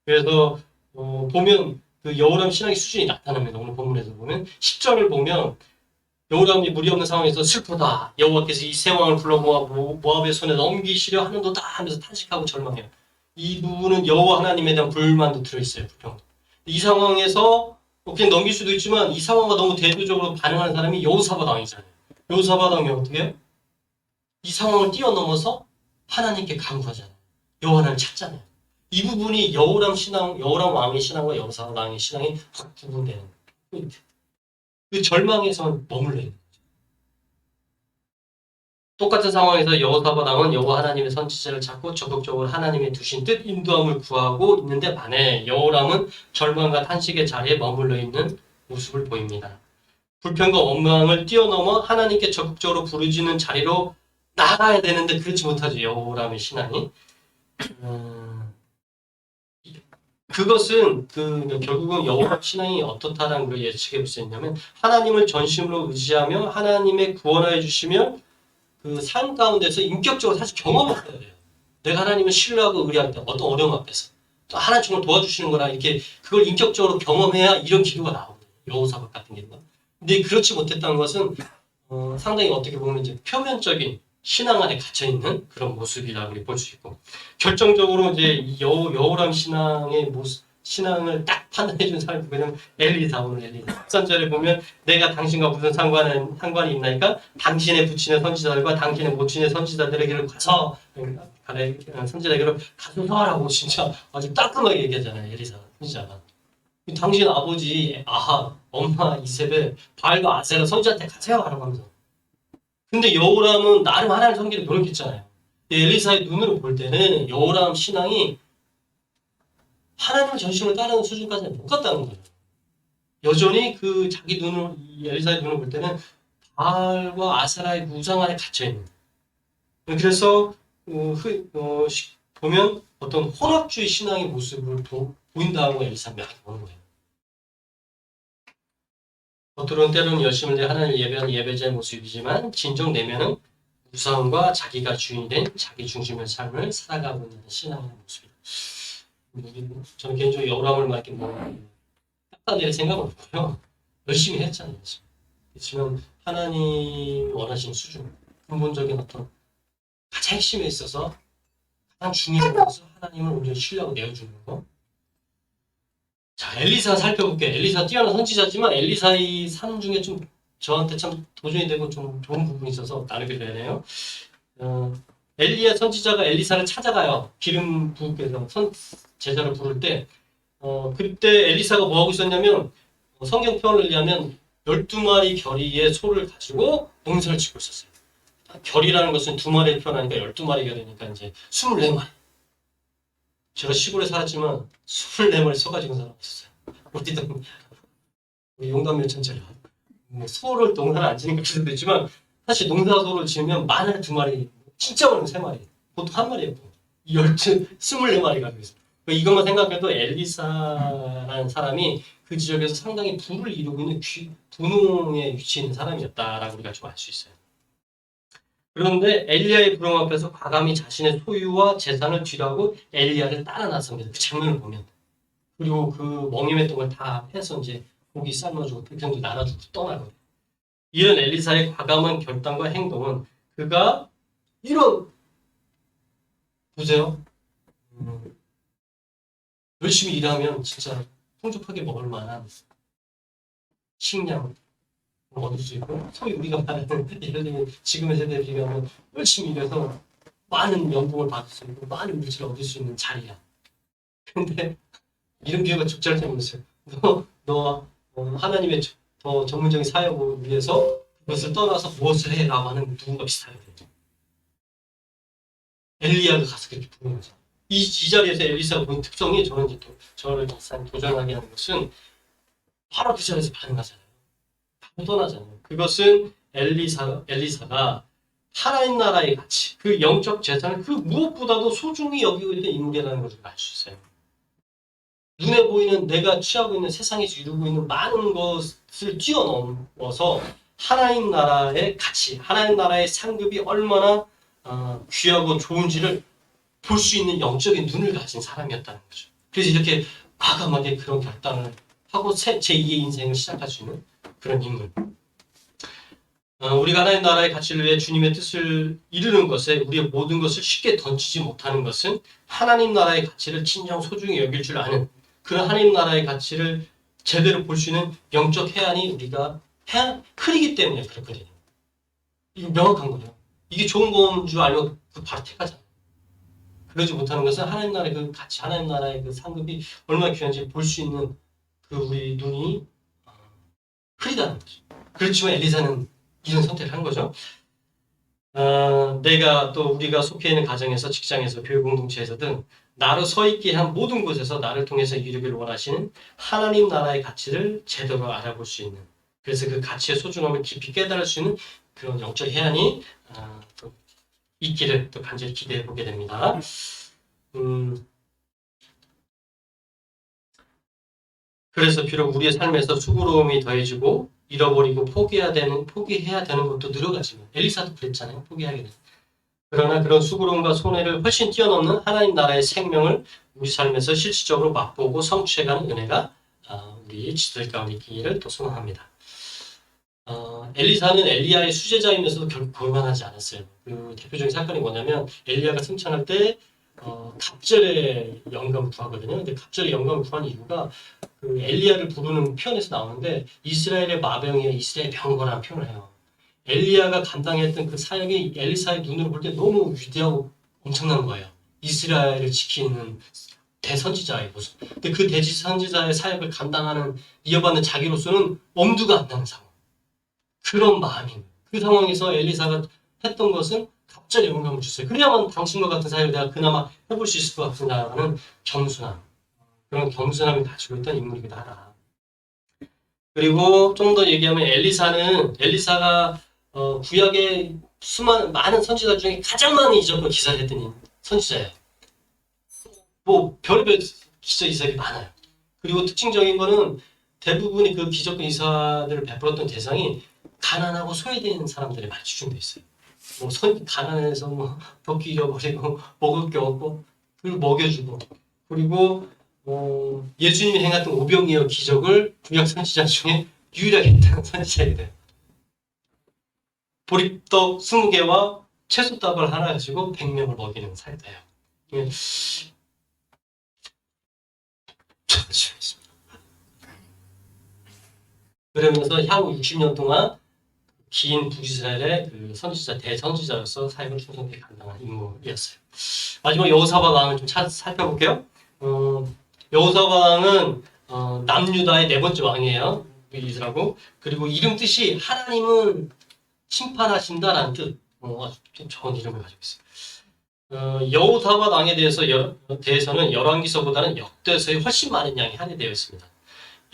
그래서 보면 그 여호람 신앙의 수준이 나타납니다. 오늘 본문에서 보면 10절을 보면 여호람이 무리 없는 상황에서 슬프다. 여호와께서 이 세 왕을 불러 모압의 손에 넘기시려 하는도다 하면서 탄식하고 절망해요. 이 부분은 여호와 하나님에 대한 불만도 들어있어요. 불평도. 이 상황에서 그냥 넘길 수도 있지만 이 상황과 너무 대조적으로 반응하는 사람이 여호사밧 왕이잖아요. 여호사밧 왕이 어떻게 해요? 이 상황을 뛰어넘어서 하나님께 간구하잖아요. 여호와 하나님을 찾잖아요. 이 부분이 여호람 왕의 신앙과 여호사밧 왕의 신앙이 확 구분되는 포인트. 그 절망에서 머물러 있는 거죠. 똑같은 상황에서 여호사밧 왕은 여호와 하나님의 선지자를 찾고 적극적으로 하나님의 두신 뜻 인도함을 구하고 있는데 반해 여호람은 절망과 탄식의 자리에 머물러 있는 모습을 보입니다. 불평과 원망을 뛰어넘어 하나님께 적극적으로 부르짖는 자리로 나가야 되는데 그렇지 못하죠. 여호람의 신앙이. 그것은 결국은 여호람 신앙이 어떻다라는 걸 예측해 볼 수 있냐면 하나님을 전심으로 의지하며 하나님의 구원하여 주시면 그 삶 가운데서 인격적으로 사실 경험을 해야 돼요. 내가 하나님을 신뢰하고 의뢰할 때 어떤 어려움 앞에서 또 하나님 정말 도와주시는 거라 이렇게 그걸 인격적으로 경험해야 이런 기도가 나오거든요. 여호사밧 같은 기도가. 근데 그렇지 못했다는 것은 상당히 어떻게 보면 이제 표면적인 신앙 안에 갇혀 있는 그런 모습이라고 볼 수 있고 결정적으로 이제 여호람 신앙의 모습, 신앙을 딱 판단해 준 사람이 누구냐면 엘리사. 오늘 엘리사 13절에 보면 내가 당신과 무슨 상관이 있나이까 당신의 부친의 선지자들과 당신의 모친의 선지자들에게로 가서 선지자에게로 가소서라고 진짜 아주 따끔하게 얘기하잖아요. 엘리사 선지자가. 당신 아버지 아합, 엄마 이세벨, 바알과 아세라 선지자한테 가세요 라고 하면서. 근데 여호람은 나름 하나님 섬기를 노력했잖아요. 엘리사의 눈으로 볼 때는 여호람 신앙이 하나님을 전심으로 따르는 수준까지는 못 갔다는 거예요. 여전히 그 자기 눈으로 엘리사의 눈을 볼 때는 바알과 아세라의 우상 안에 갇혀 있는. 그래서 보면 어떤 혼합주의 신앙의 모습을 보인다고 엘리사가 보는 거예요. 겉으로는 때로는 열심을 내 하나님을 예배하는 예배자의 모습이지만 진정 내면은 우상과 자기가 주인이 된 자기 중심의 삶을 살아가고 있는 신앙의 모습입니다. 저는 개인적으로 여호람을 막 이렇게 닦아낼 생각은 없고요. 열심히 했잖아요. 그렇지만 하나님 원하시는 수준, 근본적인 어떤 가장 핵심에 있어서 가장 중요한 것은 하나님을 오히려 신뢰하고 내어주는 거. 자, 엘리사 살펴볼게요. 엘리사 뛰어난 선지자지만 엘리사의 삶 중에 좀 저한테 참 도전이 되고 좀 좋은 부분이 있어서 나누게 되네요. 엘리야 선지자가 엘리사를 찾아가요. 기름 부으께서 제자를 부를 때 그때 엘리사가 뭐하고 있었냐면 성경 표현을 의하면 12마리 결의의 소를 가지고 농사를 짓고 있었어요. 별이라는 것은 두 마리를 표현하니까 12마리가 되니까 이제 24마리. 제가 시골에 살았지만 24마리 소 가지고 사람 없었어요. 어디든 용담 멸천처럼 뭐 소를 농사를 안 지니까 그럴 수도 있지만 사실 농사소를 지으면 많아야 두 마리, 진짜 많으면 세 마리, 보통 한 마리예요. 24마리가 되고 있어요. 이것만 생각해도 엘리사라는 사람이 그 지역에서 상당히 부를 이루고 있는 분홍에 위치해 있는 사람이었다라고 우리가 좀 알 수 있어요. 그런데 엘리야의 부름 앞에서 과감히 자신의 소유와 재산을 뒤로하고 엘리야를 따라 나섭니다. 그 장면을 보면. 그리고 그 멍임했던 걸 다 해서 이제 고기 삶아주고 백성들 나눠주고 떠나거든요. 이런 엘리사의 과감한 결단과 행동은 그가 이런 보세요. 열심히 일하면 진짜 풍족하게 먹을 만한 식량을 얻을 수 있고 소위 우리가 말하는 예를 들면 지금의 세대에 비교하면 열심히 일해서 많은 연봉을 받을 수 있고 많은 물질을 얻을 수 있는 자리야. 근데 이런 비유가 적절할지 모르겠어요. 너 하나님의 더 전문적인 사역을 위해서 그것을 떠나서 무엇을 해? 라고 하는 누군가 비슷하게 돼요. 엘리야가 가서 그렇게 부르는 거죠. 이 자리에서 엘리사가 보인 특성이 저는 이제 저를 도전하게 하는 것은 바로 그 자리에서 반응하잖아요. 바로 떠나잖아요. 그것은 엘리사가 하나님 나라의 가치, 그 영적 재산을 그 무엇보다도 소중히 여기고 있는 인물이라는 것을 알 수 있어요. 눈에 보이는 내가 취하고 있는 세상에서 이루고 있는 많은 것을 뛰어넘어서 하나님 나라의 가치, 하나님 나라의 상급이 얼마나 귀하고 좋은지를 볼 수 있는 영적인 눈을 가진 사람이었다는 거죠. 그래서 이렇게 과감하게 그런 결단을 하고 제2의 인생을 시작할 수 있는 그런 인물. 우리가 하나님 나라의 가치를 위해 주님의 뜻을 이루는 것에 우리의 모든 것을 쉽게 던지지 못하는 것은 하나님 나라의 가치를 진정 소중히 여길 줄 아는 그런 하나님 나라의 가치를 제대로 볼 수 있는 영적 해안이 우리가 흐리기 때문에 그렇거든요. 이거 명확한 거죠. 이게 좋은 건 줄 알면 바로 택하잖아요. 그러지 못하는 것은 하나님 나라의 그 가치, 하나님 나라의 그 상급이 얼마나 귀한지 볼 수 있는 그 우리 눈이 흐리다는 거죠. 그렇지만 엘리사는 이런 선택을 한 거죠. 내가 또 우리가 속해 있는 가정에서, 직장에서, 교육 공동체에서든 나로 서 있게 한 모든 곳에서 나를 통해서 이루기를 원하시는 하나님 나라의 가치를 제대로 알아볼 수 있는, 그래서 그 가치의 소중함을 깊이 깨달을 수 있는 그런 영적 해안이 또 있기를 또 간절히 기대해 보게 됩니다. 그래서 비록 우리의 삶에서 수고로움이 더해지고 잃어버리고 포기해야 되는 것도 늘어가지만 엘리사도 그랬잖아요. 포기하게 되는. 그러나 그런 수고로움과 손해를 훨씬 뛰어넘는 하나님 나라의 생명을 우리 삶에서 실질적으로 맛보고 성취해가는 은혜가 우리 지도자 가운데 있기를 또 소망합니다. 엘리사는 엘리야의 수제자이면서도 결국 볼만하지 않았어요. 그 대표적인 사건이 뭐냐면 엘리야가 승천할 때 갑절의 영감을 구하거든요. 근데 갑절의 영감을 구한 이유가 그 엘리야를 부르는 표현에서 나오는데 이스라엘의 마병이에요. 이스라엘의 병거라는 표현을 해요. 엘리야가 감당했던 그 사역이 엘리사의 눈으로 볼 때 너무 위대하고 엄청난 거예요. 이스라엘을 지키는 대선지자의 모습. 근데 그 대선지자의 사역을 감당하는 이어받는 자기로서는 엄두가 안 나는 상황. 그런 마음인 그 상황에서 엘리사가 했던 것은 갑자기 영감을 줬어요. 그래야만 당신과 같은 사역을 내가 그나마 해볼 수 있을 것 같다는 겸손함. 그런 겸손함을 가지고 있던 인물이기도 하다. 그리고 좀 더 얘기하면 엘리사가 구약의 많은 선지자 중에 가장 많은 이적과 기사를 했던 선지자예요. 뭐 별의별 기적이 많아요. 그리고 특징적인 거는 대부분이 그 기적과 기사들을 베풀었던 대상이 가난하고 소외된 사람들이 많이 집중돼 있어요. 뭐 가난해서 뭐 덕기 잃어버리고 먹을 게 없고 그리고 먹여주고 그리고 예수님이 행했던 오병이어 기적을 구약 선지자 중에 유일하게 했다는 선지자이게 돼요. 보리떡 20개와 채소떡을 하나 가지고 100명을 먹이는 사례예요. 예. 그러면서 향후 60년 동안 긴 북이스라엘의 그 대선지자로서 사역을 충성되게 감당한 인물이었어요. 마지막 여호사밧 왕을 좀 살펴볼게요. 여호사밧 왕은 남유다의 네 번째 왕이에요. 이스라고. 그리고 이름 뜻이 하나님은 심판하신다라는 뜻. 아주 좀 좋은 이름을 가지고 있어요. 여호사밧 왕에 대해서는 열왕기서보다는 역대서에 훨씬 많은 양이 할애되어 있습니다.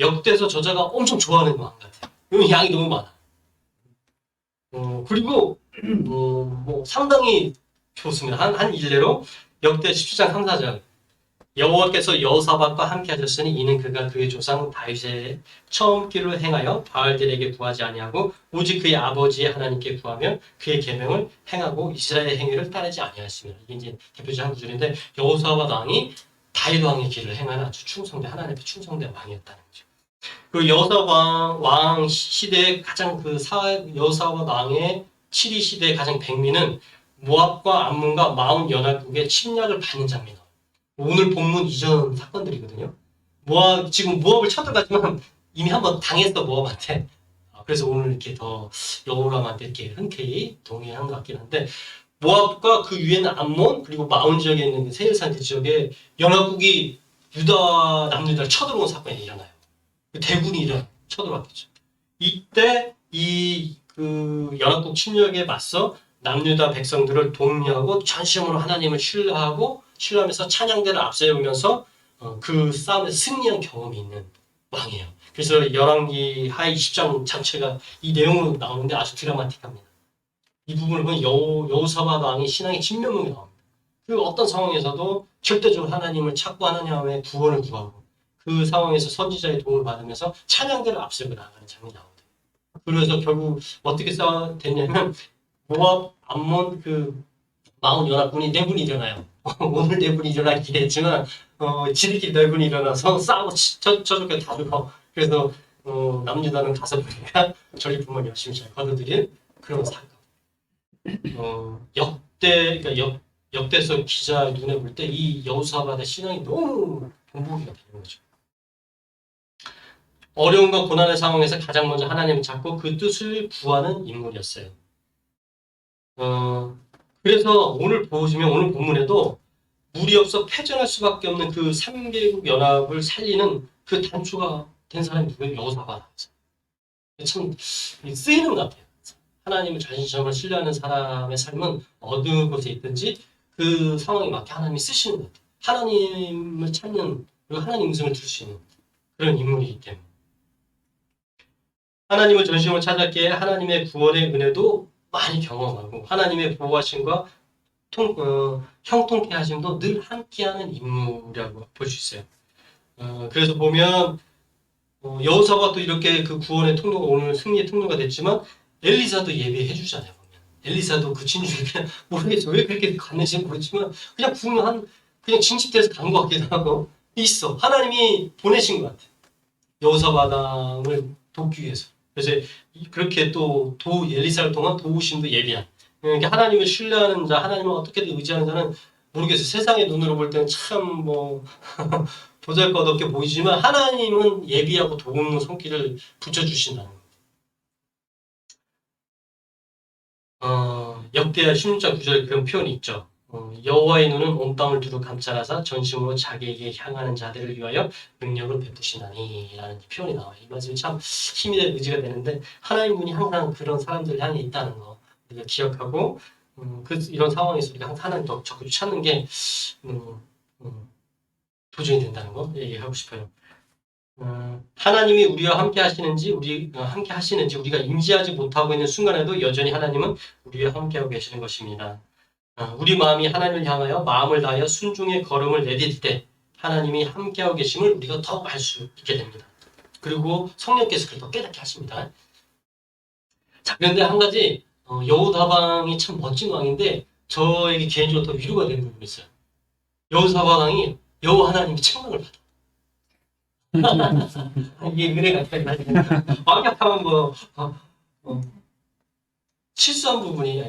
역대서 저자가 엄청 좋아하는 왕 같아요. 이 양이 너무 많아. 그리고 뭐 상당히 좋습니다. 한 일례로 역대 17장 3, 4절 여호와께서 여호사밧과 함께 하셨으니 이는 그가 그의 조상 다윗의 처음 길을 행하여 바알들에게 구하지 아니하고 오직 그의 아버지의 하나님께 구하며 그의 계명을 행하고 이스라엘의 행위를 따르지 아니하였습니다. 이게 이제 대표적 한 구절인데 여호사밧 왕이 다윗 왕의 길을 행하는 아주 충성된 하나님의 충성된 왕이었다는 거죠. 그 여호사밧 왕 시대의 가장 여호사밧 왕의 7위 시대의 가장 백미는 모압과 암몬과 마온 연합국의 침략을 받는 장면. 오늘 본문 이전 사건들이거든요. 지금 모압을 쳐들어가지만 이미 한번 당했어, 모압한테. 그래서 오늘 이렇게 더 여호람한테 이렇게 흔쾌히 동의한 것 같긴 한데, 모압과 그 위에는 암몬, 그리고 마온 지역에 있는 세일산 지역에 연합국이 남유다를 쳐들어온 사건이 일어나요. 대군이 쳐들어왔겠죠. 이때 그 연합국 침략에 맞서 남유다 백성들을 독려하고 전심으로 하나님을 신뢰하면서 찬양대를 앞세우면서 그 싸움에서 승리한 경험이 있는 왕이에요. 그래서 열왕기 하 20장 전체가 이 내용으로 나오는데 아주 드라마틱합니다. 이 부분을 보면 여호사밧 왕이 신앙의 진면목이 나옵니다. 그 어떤 상황에서도 절대적으로 하나님을 찾고 하나님의 구원을 구하고 그 상황에서 선지자의 도움을 받으면서 찬양대를 앞세우고 나가는 장면이 나옵니다. 그래서 결국 어떻게 됐냐면 모압, 암몬, 마온 연합군이 내분이 일어나요. 오늘 내분이 일어나긴 했지만 지들끼리 내분이 일어나서 싸우고 저쪽에 다 죽어. 그래서 남유다는 가서 보니까 전리품을 열심히 잘 거둬들인 그런 사건. 그러니까 역대서 기자 눈에 볼 때 이 여호사밧의 신앙이 너무 본보기가 되는 거죠. 어려움과 고난의 상황에서 가장 먼저 하나님을 찾고 그 뜻을 구하는 인물이었어요. 그래서 오늘 보시면 오늘 본문에도 물이 없어 패전할 수밖에 없는 그 3개국 연합을 살리는 그 단초가 된 사람이 누구예요? 여호사밧. 참 쓰이는 것 같아요. 하나님을 자신처럼 신뢰하는 사람의 삶은 어느 곳에 있든지 그 상황에 맞게 하나님이 쓰시는 것 같아요. 하나님을 찾는 그리고 하나님 음성을 들을 수 있는 그런 인물이기 때문에 하나님을 전심으로 찾았기에 하나님의 구원의 은혜도 많이 경험하고 하나님의 보호하심과 형통케 하심도 늘 함께하는 인물이라고 볼 수 있어요. 그래서 보면 여호사밧도 이렇게 그 구원의 통로가 오늘 승리의 통로가 됐지만 엘리사도 예배해 주잖아요. 보면 엘리사도 그 진주를 그냥 모르겠어 왜 그렇게 갔는지 모르지만 그냥 그냥 징집돼서 간 것 같기도 하고 있어. 하나님이 보내신 것 같아요. 여호사밧 왕을 돕기 위해서. 그래서 그렇게 또 엘리사를 통한 도우심도 예비한. 그러니까 하나님을 신뢰하는 자, 하나님을 어떻게든 의지하는 자는 모르겠어요. 세상의 눈으로 볼 때는 참 보잘것없게 보이지만 하나님은 예비하고 도움의 손길을 붙여주신다는 거예요. 역대하 16장 9절에 그런 표현이 있죠. 여호와의 눈은 온 땅을 두루 감찰하사 전심으로 자기에게 향하는 자들을 위하여 능력을 베푸시나니 라는 표현이 나와요. 이 말씀이 참 힘이 될 의지가 되는데 하나님 눈이 항상 그런 사람들 향해 있다는 거 우리가 기억하고 이런 상황에서 우리가 항상 하나님 더 적극 찾는 게 도전이 된다는 거 얘기하고 싶어요. 하나님이 우리와 함께 하시는지 우리가 임재하지 못하고 있는 순간에도 여전히 하나님은 우리와 함께하고 계시는 것입니다. 우리 마음이 하나님을 향하여 마음을 다하여 순종의 걸음을 내딜 때 하나님이 함께하고 계심을 우리가 더 알 수 있게 됩니다. 그리고 성령께서 그걸 더 깨닫게 하십니다. 자, 그런데 한 가지 여호사밧이 참 멋진 왕인데 저에게 개인적으로 더 위로가 되는 부분이 있어요. 여호사밧 왕이 여호와 하나님이 책망을 받아. 이게 은혜가 있다는 말이야. 완벽하면 실수한 부분이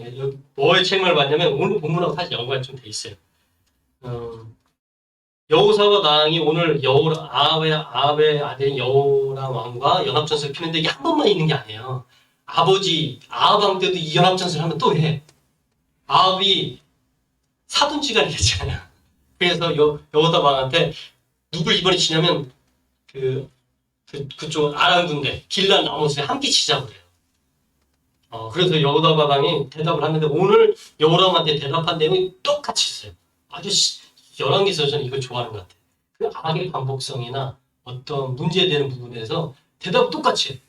뭐에 책망을 받냐면 오늘 본문하고 사실 연관이 좀 돼 있어요. 여호사밧 왕이 오늘 아합의 아들인 여호람 왕과 연합전선을 피는데 이게 한 번만 있는 게 아니에요. 아합 왕 때도 이 연합전선을 하면 또 해. 아합이 사돈지간이 됐잖아요. 그래서 여호사밧 왕한테 누굴 이번에 치냐면 그쪽 아람 군대 길란 나머지를 함께 치자고 그래요. 그래서 여호다바당이 대답을 하는데 오늘 여호람한테 대답한 내용이 똑같이 있어요. 아주 열왕기서 저는 이걸 좋아하는 것 같아요. 그 악의 반복성이나 어떤 문제되는 부분에서 대답 똑같이 해요.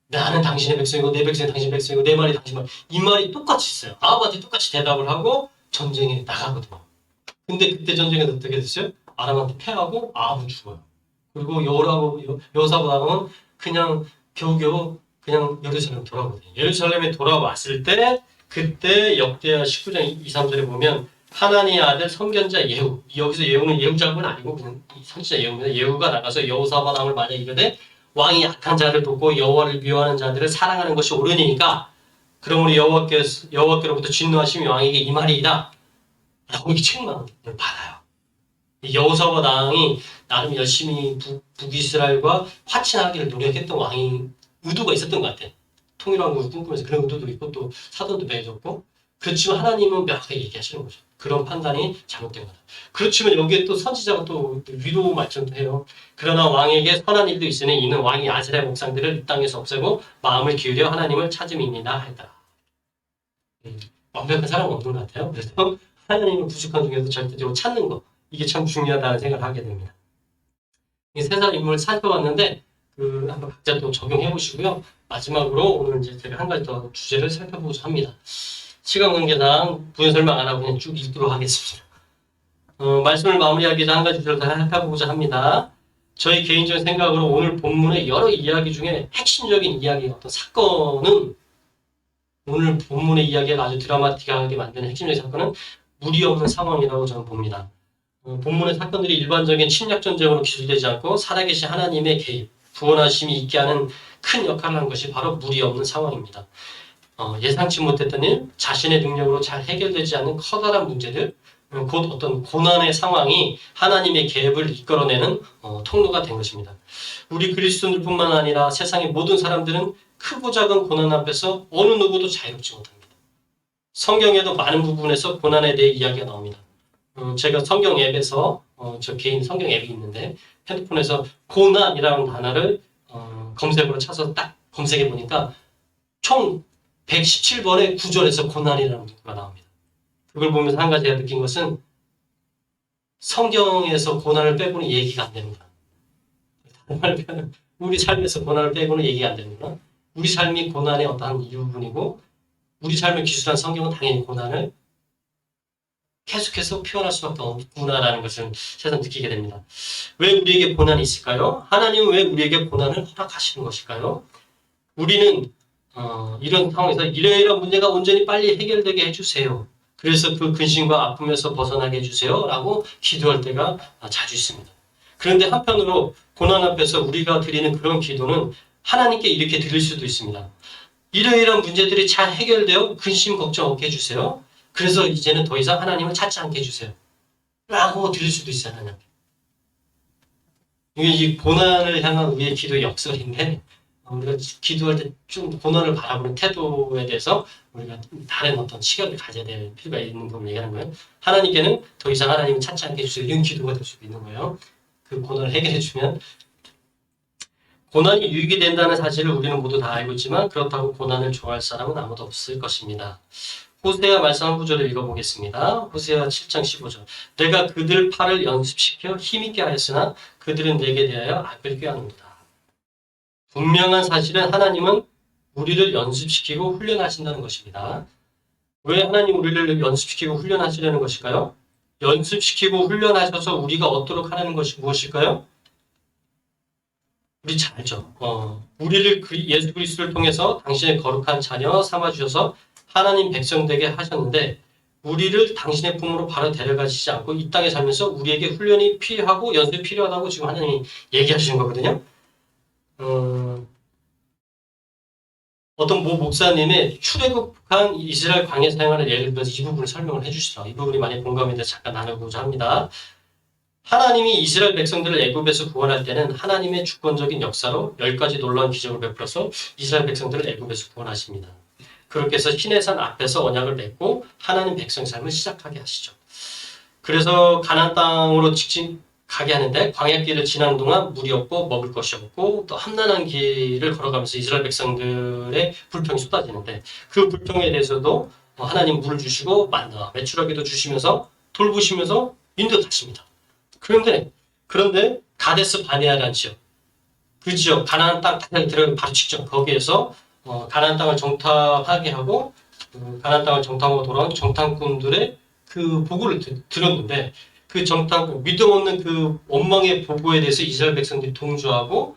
나는 당신의 백성이고 내 백성이 당신 백성이고 내 말이 당신 말. 이 말이 똑같이 있어요. 아합한테 똑같이 대답을 하고 전쟁에 나가거든요. 근데 그때 전쟁에서 어떻게 됐어요? 아람한테 패하고 아합은 죽어요. 그리고 여호사바당은 그냥 겨우겨우 그냥 예루살렘 돌아오거든요. 예루살렘에 돌아왔을 때 그때 역대하 19장 2, 3절에 보면 하나니의 아들 선견자 예후, 여기서 예후는 예후 장군 아니고 그냥 선지자 예후입니다. 예후가 나가서 여호사바당을 만약 이르되 왕이 약한 자를 돕고 여호와를 미워하는 자들을 사랑하는 것이 옳으니까 그러므로 여호와께로부터 진노하심이 왕에게 임하리이다 라고 이 책망을 받아요. 여호사바당이 나름 열심히 북이스라엘과 화친하기를 노력했던 왕이 의도가 있었던 것 같아요. 통일왕국을 꿈꾸면서 그런 의도도 있고 또 사돈도 맺었고 그렇지만 하나님은 명확하게 얘기하시는 거죠. 그런 판단이 잘못된 거다. 그렇지만 여기에 또 선지자가 또 위로 말씀도 해요. 그러나 왕에게 선한 일도 있으니 이는 왕이 아스라엘 목상들을 이 땅에서 없애고 마음을 기울여 하나님을 찾음이니라 했다. 완벽한 사람은 없는 것 같아요. 그래서 하나님을 부족한 중에서 절대적으로 찾는 거 이게 참 중요하다는 생각을 하게 됩니다. 이 세 사람 인물을 살펴봤는데 한번 각자 또 적용해 보시고요. 마지막으로 오늘 이제 제가 한 가지 더 주제를 살펴보고자 합니다. 시간 관계상 부연 설명 안 하고 그냥 쭉 읽도록 하겠습니다. 말씀을 마무리하기 전 한 가지 주제를 더 살펴보고자 합니다. 저희 개인적인 생각으로 오늘 본문의 여러 이야기 중에 핵심적인 이야기, 어떤 사건은 오늘 본문의 이야기가 아주 드라마틱하게 만드는 핵심적인 사건은 무리 없는 상황이라고 저는 봅니다. 본문의 사건들이 일반적인 침략 전쟁으로 기술되지 않고 살아계신 하나님의 개입, 구원하심이 있게 하는 큰 역할을 한 것이 바로 무리 없는 상황입니다. 예상치 못했던 일, 자신의 능력으로 잘 해결되지 않는 커다란 문제들, 곧 어떤 고난의 상황이 하나님의 개입을 이끌어내는 통로가 된 것입니다. 우리 그리스도인들뿐만 아니라 세상의 모든 사람들은 크고 작은 고난 앞에서 어느 누구도 자유롭지 못합니다. 성경에도 많은 부분에서 고난에 대해 이야기가 나옵니다. 제가 성경 앱에서 저 개인 성경 앱이 있는데 핸드폰에서 고난이라는 단어를 검색으로 쳐서 딱 검색해 보니까 총 117번의 구절에서 고난이라는 문구가 나옵니다. 그걸 보면서 한 가지 제가 느낀 것은 성경에서 고난을 빼고는 얘기가 안 되는구나. 우리 삶에서 고난을 빼고는 얘기가 안 되는구나. 우리 삶이 고난의 어떠한 일부분이고 우리 삶을 기술한 성경은 당연히 고난을 계속해서 표현할 수밖에 없구나라는 것을 새삼 느끼게 됩니다. 왜 우리에게 고난이 있을까요? 하나님은 왜 우리에게 고난을 허락하시는 것일까요? 우리는 이런 상황에서 이러이러한 문제가 온전히 빨리 해결되게 해주세요. 그래서 그 근심과 아픔에서 벗어나게 해주세요. 라고 기도할 때가 자주 있습니다. 그런데 한편으로 고난 앞에서 우리가 드리는 그런 기도는 하나님께 이렇게 드릴 수도 있습니다. 이러이러한 문제들이 잘 해결되어 근심 걱정 없게 해주세요. 그래서 이제는 더 이상 하나님을 찾지 않게 해주세요. 라고 드릴 수도 있어요. 하나님께. 이게 이 고난을 향한 우리의 기도의 역설인데 우리가 기도할 때 좀 고난을 바라보는 태도에 대해서 우리가 다른 어떤 시각을 가져야 될 필요가 있는 걸 얘기하는 거예요. 하나님께는 더 이상 하나님을 찾지 않게 해주세요. 이런 기도가 될 수도 있는 거예요. 그 고난을 해결해주면 고난이 유익이 된다는 사실을 우리는 모두 다 알고 있지만 그렇다고 고난을 좋아할 사람은 아무도 없을 것입니다. 호세아 말씀 한 구절을 읽어보겠습니다. 호세아 7장 15절. 내가 그들 팔을 연습시켜 힘있게 하였으나 그들은 내게 대하여 악을 꾀하는도다. 분명한 사실은 하나님은 우리를 연습시키고 훈련하신다는 것입니다. 왜 하나님 우리를 연습시키고 훈련하시려는 것일까요? 연습시키고 훈련하셔서 우리가 얻도록 하는 것이 무엇일까요? 우리 잘 알죠. 우리를 예수 그리스도를 통해서 당신의 거룩한 자녀 삼아주셔서 하나님 백성 되게 하셨는데 우리를 당신의 품으로 바로 데려가시지 않고 이 땅에 살면서 우리에게 훈련이 필요하고 연습이 필요하다고 지금 하나님이 얘기하시는 거거든요. 어떤 모 목사님의 출애굽한 이스라엘 광야 사용하는 예를 들어서 이 부분을 설명을 해주시더라고요. 이 부분이 많이 공감이 돼서 잠깐 나누고자 합니다. 하나님이 이스라엘 백성들을 애굽에서 구원할 때는 하나님의 주권적인 역사로 10가지 놀라운 기적을 베풀어서 이스라엘 백성들을 애굽에서 구원하십니다. 그렇게 해서 시내산 앞에서 언약을 맺고 하나님 백성 삶을 시작하게 하시죠. 그래서 가나안 땅으로 직진 가게 하는데 광야길을 지나는 동안 물이 없고 먹을 것이 없고 또 험난한 길을 걸어가면서 이스라엘 백성들의 불평이 쏟아지는데 그 불평에 대해서도 하나님 물을 주시고 만나 메추라기도 주시면서 돌보시면서 인도하십니다. 그런데 가데스 바네아라는 지역, 그 지역 가나안 땅 들어가기 바로 직전 거기에서 가나안 땅을 정탐하게 하고 가나안 땅을 정탐하고 돌아온 정탐꾼들의 그 보고를 들었는데 그 정탐꾼 믿음 없는 그 원망의 보고에 대해서 이스라엘 백성들이 동조하고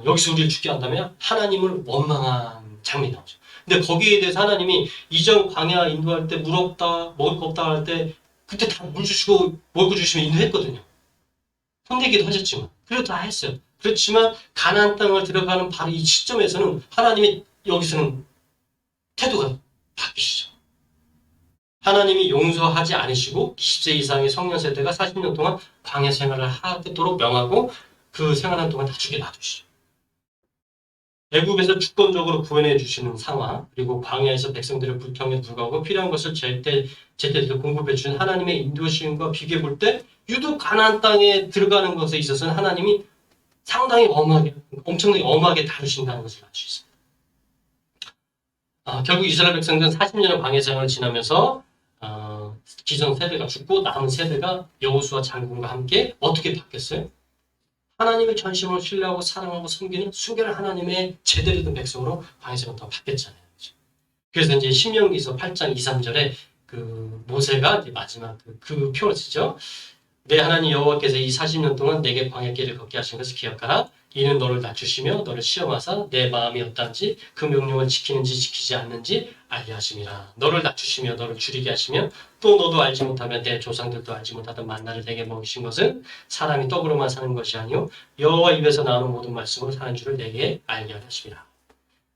여기서 우리를 죽게 한다면 하나님을 원망한 장면이 나오죠. 근데 거기에 대해서 하나님이 이전 광야 인도할 때 물 없다 먹을 거 없다 할 때 그때 다 물 주시고 먹을 거 주시면 인도했거든요. 혼내기도 하셨지만 그래도 다 했어요. 그렇지만 가나안 땅을 들어가는 바로 이 시점에서는 하나님이 여기서는 태도가 바뀌시죠. 하나님이 용서하지 않으시고 20세 이상의 성년 세대가 40년 동안 광야 생활을 하도록 명하고 그 생활하는 동안 다 죽게 놔두시죠. 애굽에서 주권적으로 구원해 주시는 상황, 그리고 광야에서 백성들의 불평에 불구하고 필요한 것을 제때제때 공급해 주는 하나님의 인도심과 비교해 볼 때 유독 가나안 땅에 들어가는 것에 있어서는 하나님이 상당히 엄청나게 엄하게 다루신다는 것을 알 수 있습니다. 결국 이스라엘 백성들은 40년의 광야 생활을 지나면서 기존 세대가 죽고 남은 세대가 여호수아 장군과 함께 어떻게 바뀌었어요? 하나님의 전심으로 신뢰하고 사랑하고 섬기는 순결한 하나님의 제대로 된 백성으로 광야 생활을 바뀌었잖아요. 그래서 이제 신명기서 8장 2, 3절에 그 모세가 이제 마지막 그 표를 쓰죠. 내 하나님 여호와께서 이 40년 동안 내게 광야길을 걷게 하신 것을 기억하라. 이는 너를 낮추시며 너를 시험하사 내 마음이 어떤지 그 명령을 지키는지 지키지 않는지 알게 하심이라. 너를 낮추시며 너를 줄이게 하시며 또 너도 알지 못하면 내 조상들도 알지 못하던 만나를 내게 먹이신 것은 사람이 떡으로만 사는 것이 아니요 여호와 입에서 나오는 모든 말씀으로 사는 줄을 내게 알게 하심이라.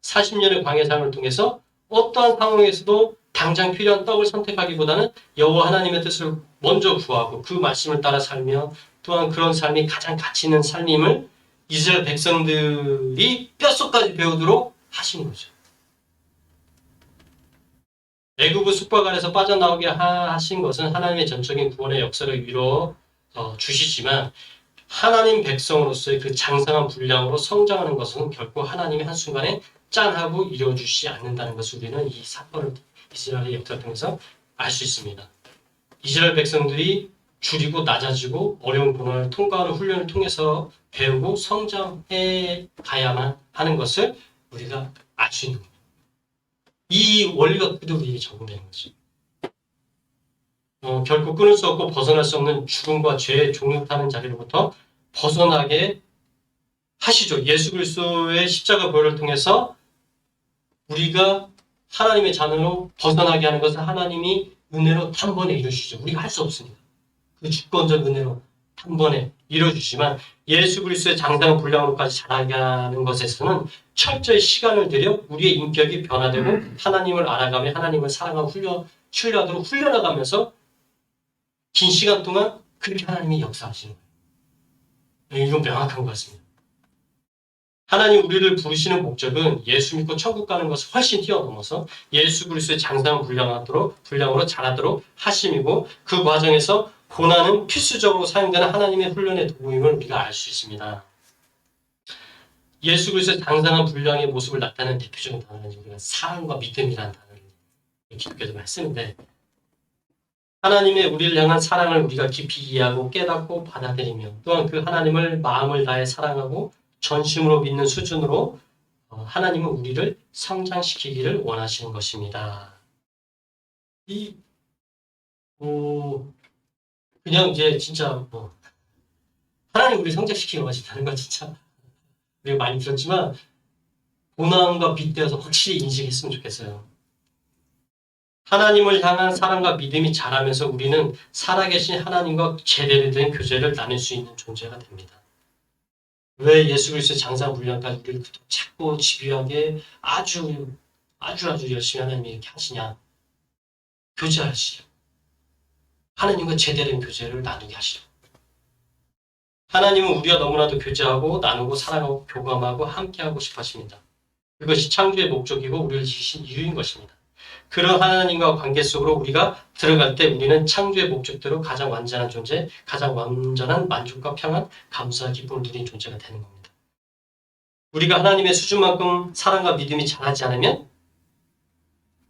40년의 광야 생활을 통해서 어떠한 상황에서도 당장 필요한 떡을 선택하기보다는 여호와 하나님의 뜻을 먼저 구하고 그 말씀을 따라 살며 또한 그런 삶이 가장 가치 있는 삶임을 이스라엘 백성들이 뼛속까지 배우도록 하신 거죠. 애굽의 숙박 아래서 빠져나오게 하신 것은 하나님의 전적인 구원의 역사를 이루어 주시지만 하나님 백성으로서의 그 장성한 분량으로 성장하는 것은 결코 하나님의 한순간에 짠하고 이루어주시지 않는다는 것을 우리는 이 사건을 이스라엘의 역사를 통해서 알 수 있습니다. 이스라엘 백성들이 줄이고 낮아지고 어려운 고난을 통과하는 훈련을 통해서 배우고 성장해 가야만 하는 것을 우리가 알 수 있는 겁니다. 이 원리가 그대로 우리에게 적용되는 거죠. 결코 끊을 수 없고 벗어날 수 없는 죽음과 죄의 종육하는 자리로부터 벗어나게 하시죠. 예수 그리스도의 십자가 보혈을 통해서 우리가 하나님의 자녀로 벗어나게 하는 것을 하나님이 은혜로 단번에 이루시죠. 우리가 할 수 없습니다. 그 주권적 은혜로 단번에 이루어주시지만 예수 그리스도의 장성한 분량으로까지 자라게 하는 것에서는 철저히 시간을 들여 우리의 인격이 변화되고 하나님을 알아가며 하나님을 사랑하고 신뢰하도록 훈련해가면서 긴 시간 동안 그렇게 하나님이 역사하시는 거예요. 이건 명확한 것 같습니다. 하나님 우리를 부르시는 목적은 예수 믿고 천국 가는 것을 훨씬 뛰어넘어서 예수 그리스도의 장성한 분량으로 자라도록 하심이고 그 과정에서 고난은 필수적으로 사용되는 하나님의 훈련의 도구임을 우리가 알 수 있습니다. 예수 그리스도의 장성한 분량의 모습을 나타내는 대표적인 단어는 우리가 사랑과 믿음이라는 단어를 기독교에서 많이 쓰는데 하나님의 우리를 향한 사랑을 우리가 깊이 이해하고 깨닫고 받아들이며 또한 그 하나님을 마음을 다해 사랑하고 전심으로 믿는 수준으로 하나님은 우리를 성장시키기를 원하시는 것입니다. 그냥 이제 진짜 하나님 우리 성장시키는 것이다는 건 진짜 우리가 많이 들었지만 고난과 빗대어서 확실히 인식했으면 좋겠어요. 하나님을 향한 사랑과 믿음이 자라면서 우리는 살아계신 하나님과 제대로 된 교제를 나눌 수 있는 존재가 됩니다. 왜 예수 그리스도의 장성한 분량까지 우리를 찾고 집요하게 아주 열심히 하나님이 이렇게 하시냐? 교제하시죠. 하나님과 제대로 된 교제를 나누게 하시죠. 하나님은 우리와 너무나도 교제하고 나누고 사랑하고 교감하고 함께하고 싶어 하십니다. 그것이 창조의 목적이고 우리를 지으신 이유인 것입니다. 그런 하나님과 관계 속으로 우리가 들어갈 때 우리는 창조의 목적대로 가장 완전한 존재, 가장 완전한 만족과 평안, 감사와 기쁨을 누리는 존재가 되는 겁니다. 우리가 하나님의 수준만큼 사랑과 믿음이 자라지 않으면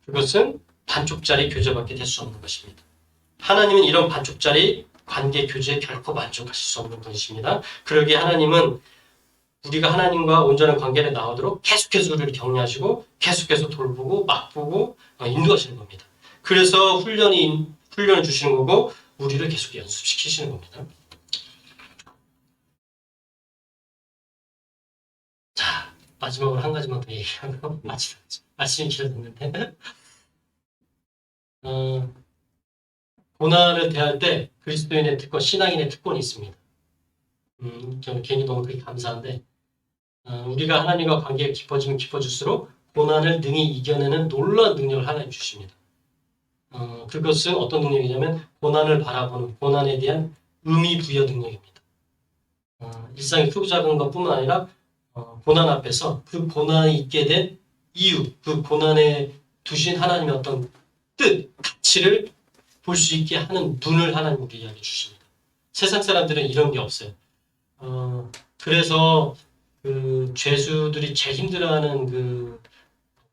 그것은 반쪽짜리 교제밖에 될 수 없는 것입니다. 하나님은 이런 반쪽짜리 관계 교제에 결코 만족하실 수 없는 분이십니다. 그러기에 하나님은 우리가 하나님과 온전한 관계를 나오도록 계속해서 우리를 격려하시고 계속해서 돌보고 막보고 인도하시는 겁니다. 그래서 훈련을 주시는 거고 우리를 계속 연습시키시는 겁니다. 자, 마지막으로 한 가지만 더 얘기하고 말씀이 길어졌는데 고난을 대할 때 그리스도인의 특권, 신앙인의 특권이 있습니다. 저는 괜히 너무 그게 감사한데 우리가 하나님과 관계가 깊어지면 깊어질수록 고난을 능히 이겨내는 놀라운 능력을 하나님 주십니다. 그것은 어떤 능력이냐면 고난을 바라보는, 고난에 대한 의미 부여 능력입니다. 일상이 크고 작은 것뿐만 아니라 고난 앞에서 그 고난이 있게 된 이유, 그 고난에 두신 하나님의 어떤 뜻, 가치를 볼 수 있게 하는 눈을 하나님 우리에게 주십니다. 세상 사람들은 이런 게 없어요. 그래서 그 죄수들이 제일 힘들어하는 그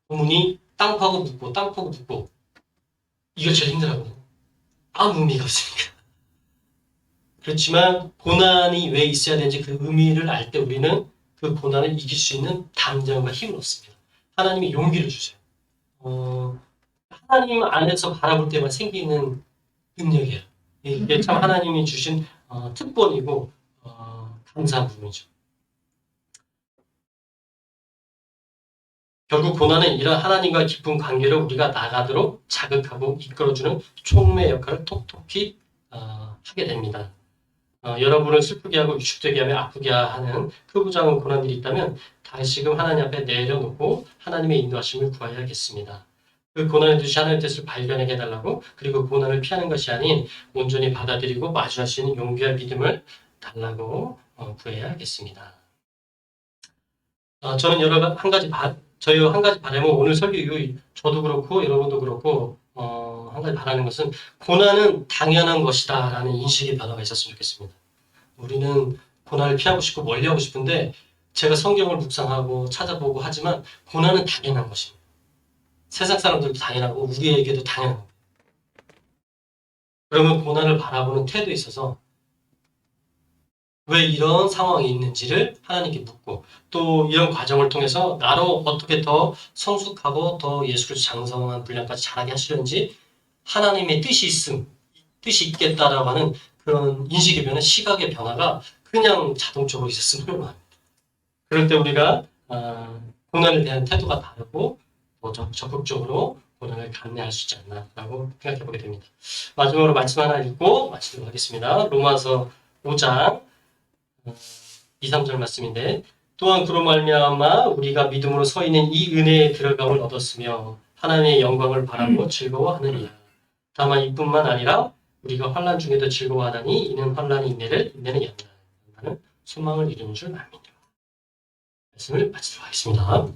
부분이 땅 파고 묻고 땅 파고 묻고 이거 제일 힘들어하거든요. 아무 의미가 없으니까. 그렇지만 고난이 왜 있어야 되는지 그 의미를 알 때 우리는 그 고난을 이길 수 있는 담력과 힘을 얻습니다. 하나님이 용기를 주세요. 하나님 안에서 바라볼 때만 생기는 능력이에요. 이게 참 하나님이 주신 특권이고 감사한 부분이죠. 결국 고난은 이런 하나님과 깊은 관계를 우리가 나가도록 자극하고 이끌어주는 촉매 역할을 톡톡히 하게 됩니다. 여러분을 슬프게 하고 위축되게 하며 아프게 하는 크고 작은 고난들이 있다면 다시금 하나님 앞에 내려놓고 하나님의 인도하심을 구해야겠습니다. 그 고난의 뜻이 하나님의 뜻을 발견하게 해달라고 그리고 고난을 피하는 것이 아닌 온전히 받아들이고 마주할 수 있는 용기와 믿음을 달라고 구해야겠습니다. 저는 저희 한 가지 바람은 오늘 설교 이후 저도 그렇고 여러분도 그렇고 한 가지 바라는 것은 고난은 당연한 것이다 라는 인식의 변화가 있었으면 좋겠습니다. 우리는 고난을 피하고 싶고 멀리하고 싶은데 제가 성경을 묵상하고 찾아보고 하지만 고난은 당연한 것입니다. 세상 사람들도 당연하고 우리에게도 당연한 겁니다. 그러면 고난을 바라보는 태도에 있어서 왜 이런 상황이 있는지를 하나님께 묻고 또 이런 과정을 통해서 나로 어떻게 더 성숙하고 더 예수를 장성한 분량까지 자라게 하시는지 하나님의 뜻이 있겠다라고 하는 그런 인식의 변화, 시각의 변화가 그냥 자동적으로 있었으면 합니다. 그럴 때 우리가 고난에 대한 태도가 다르고 더 적극적으로 고난을 감내할 수 있지 않나라고 생각해 보게 됩니다. 마지막으로 말씀 하나 읽고 마치도록 하겠습니다. 로마서 5장 2, 3절 말씀인데 또한 그로 말미암아 우리가 믿음으로 서 있는 이 은혜의 들어감을 얻었으며 하나님의 영광을 바라고 즐거워하느니라. 다만 이뿐만 아니라 우리가 환난 중에도 즐거워하다니 이는 환난이 인내를 인내는 연단하는 소망을 이루는 줄 압니다. 말씀을 마치도록 하겠습니다.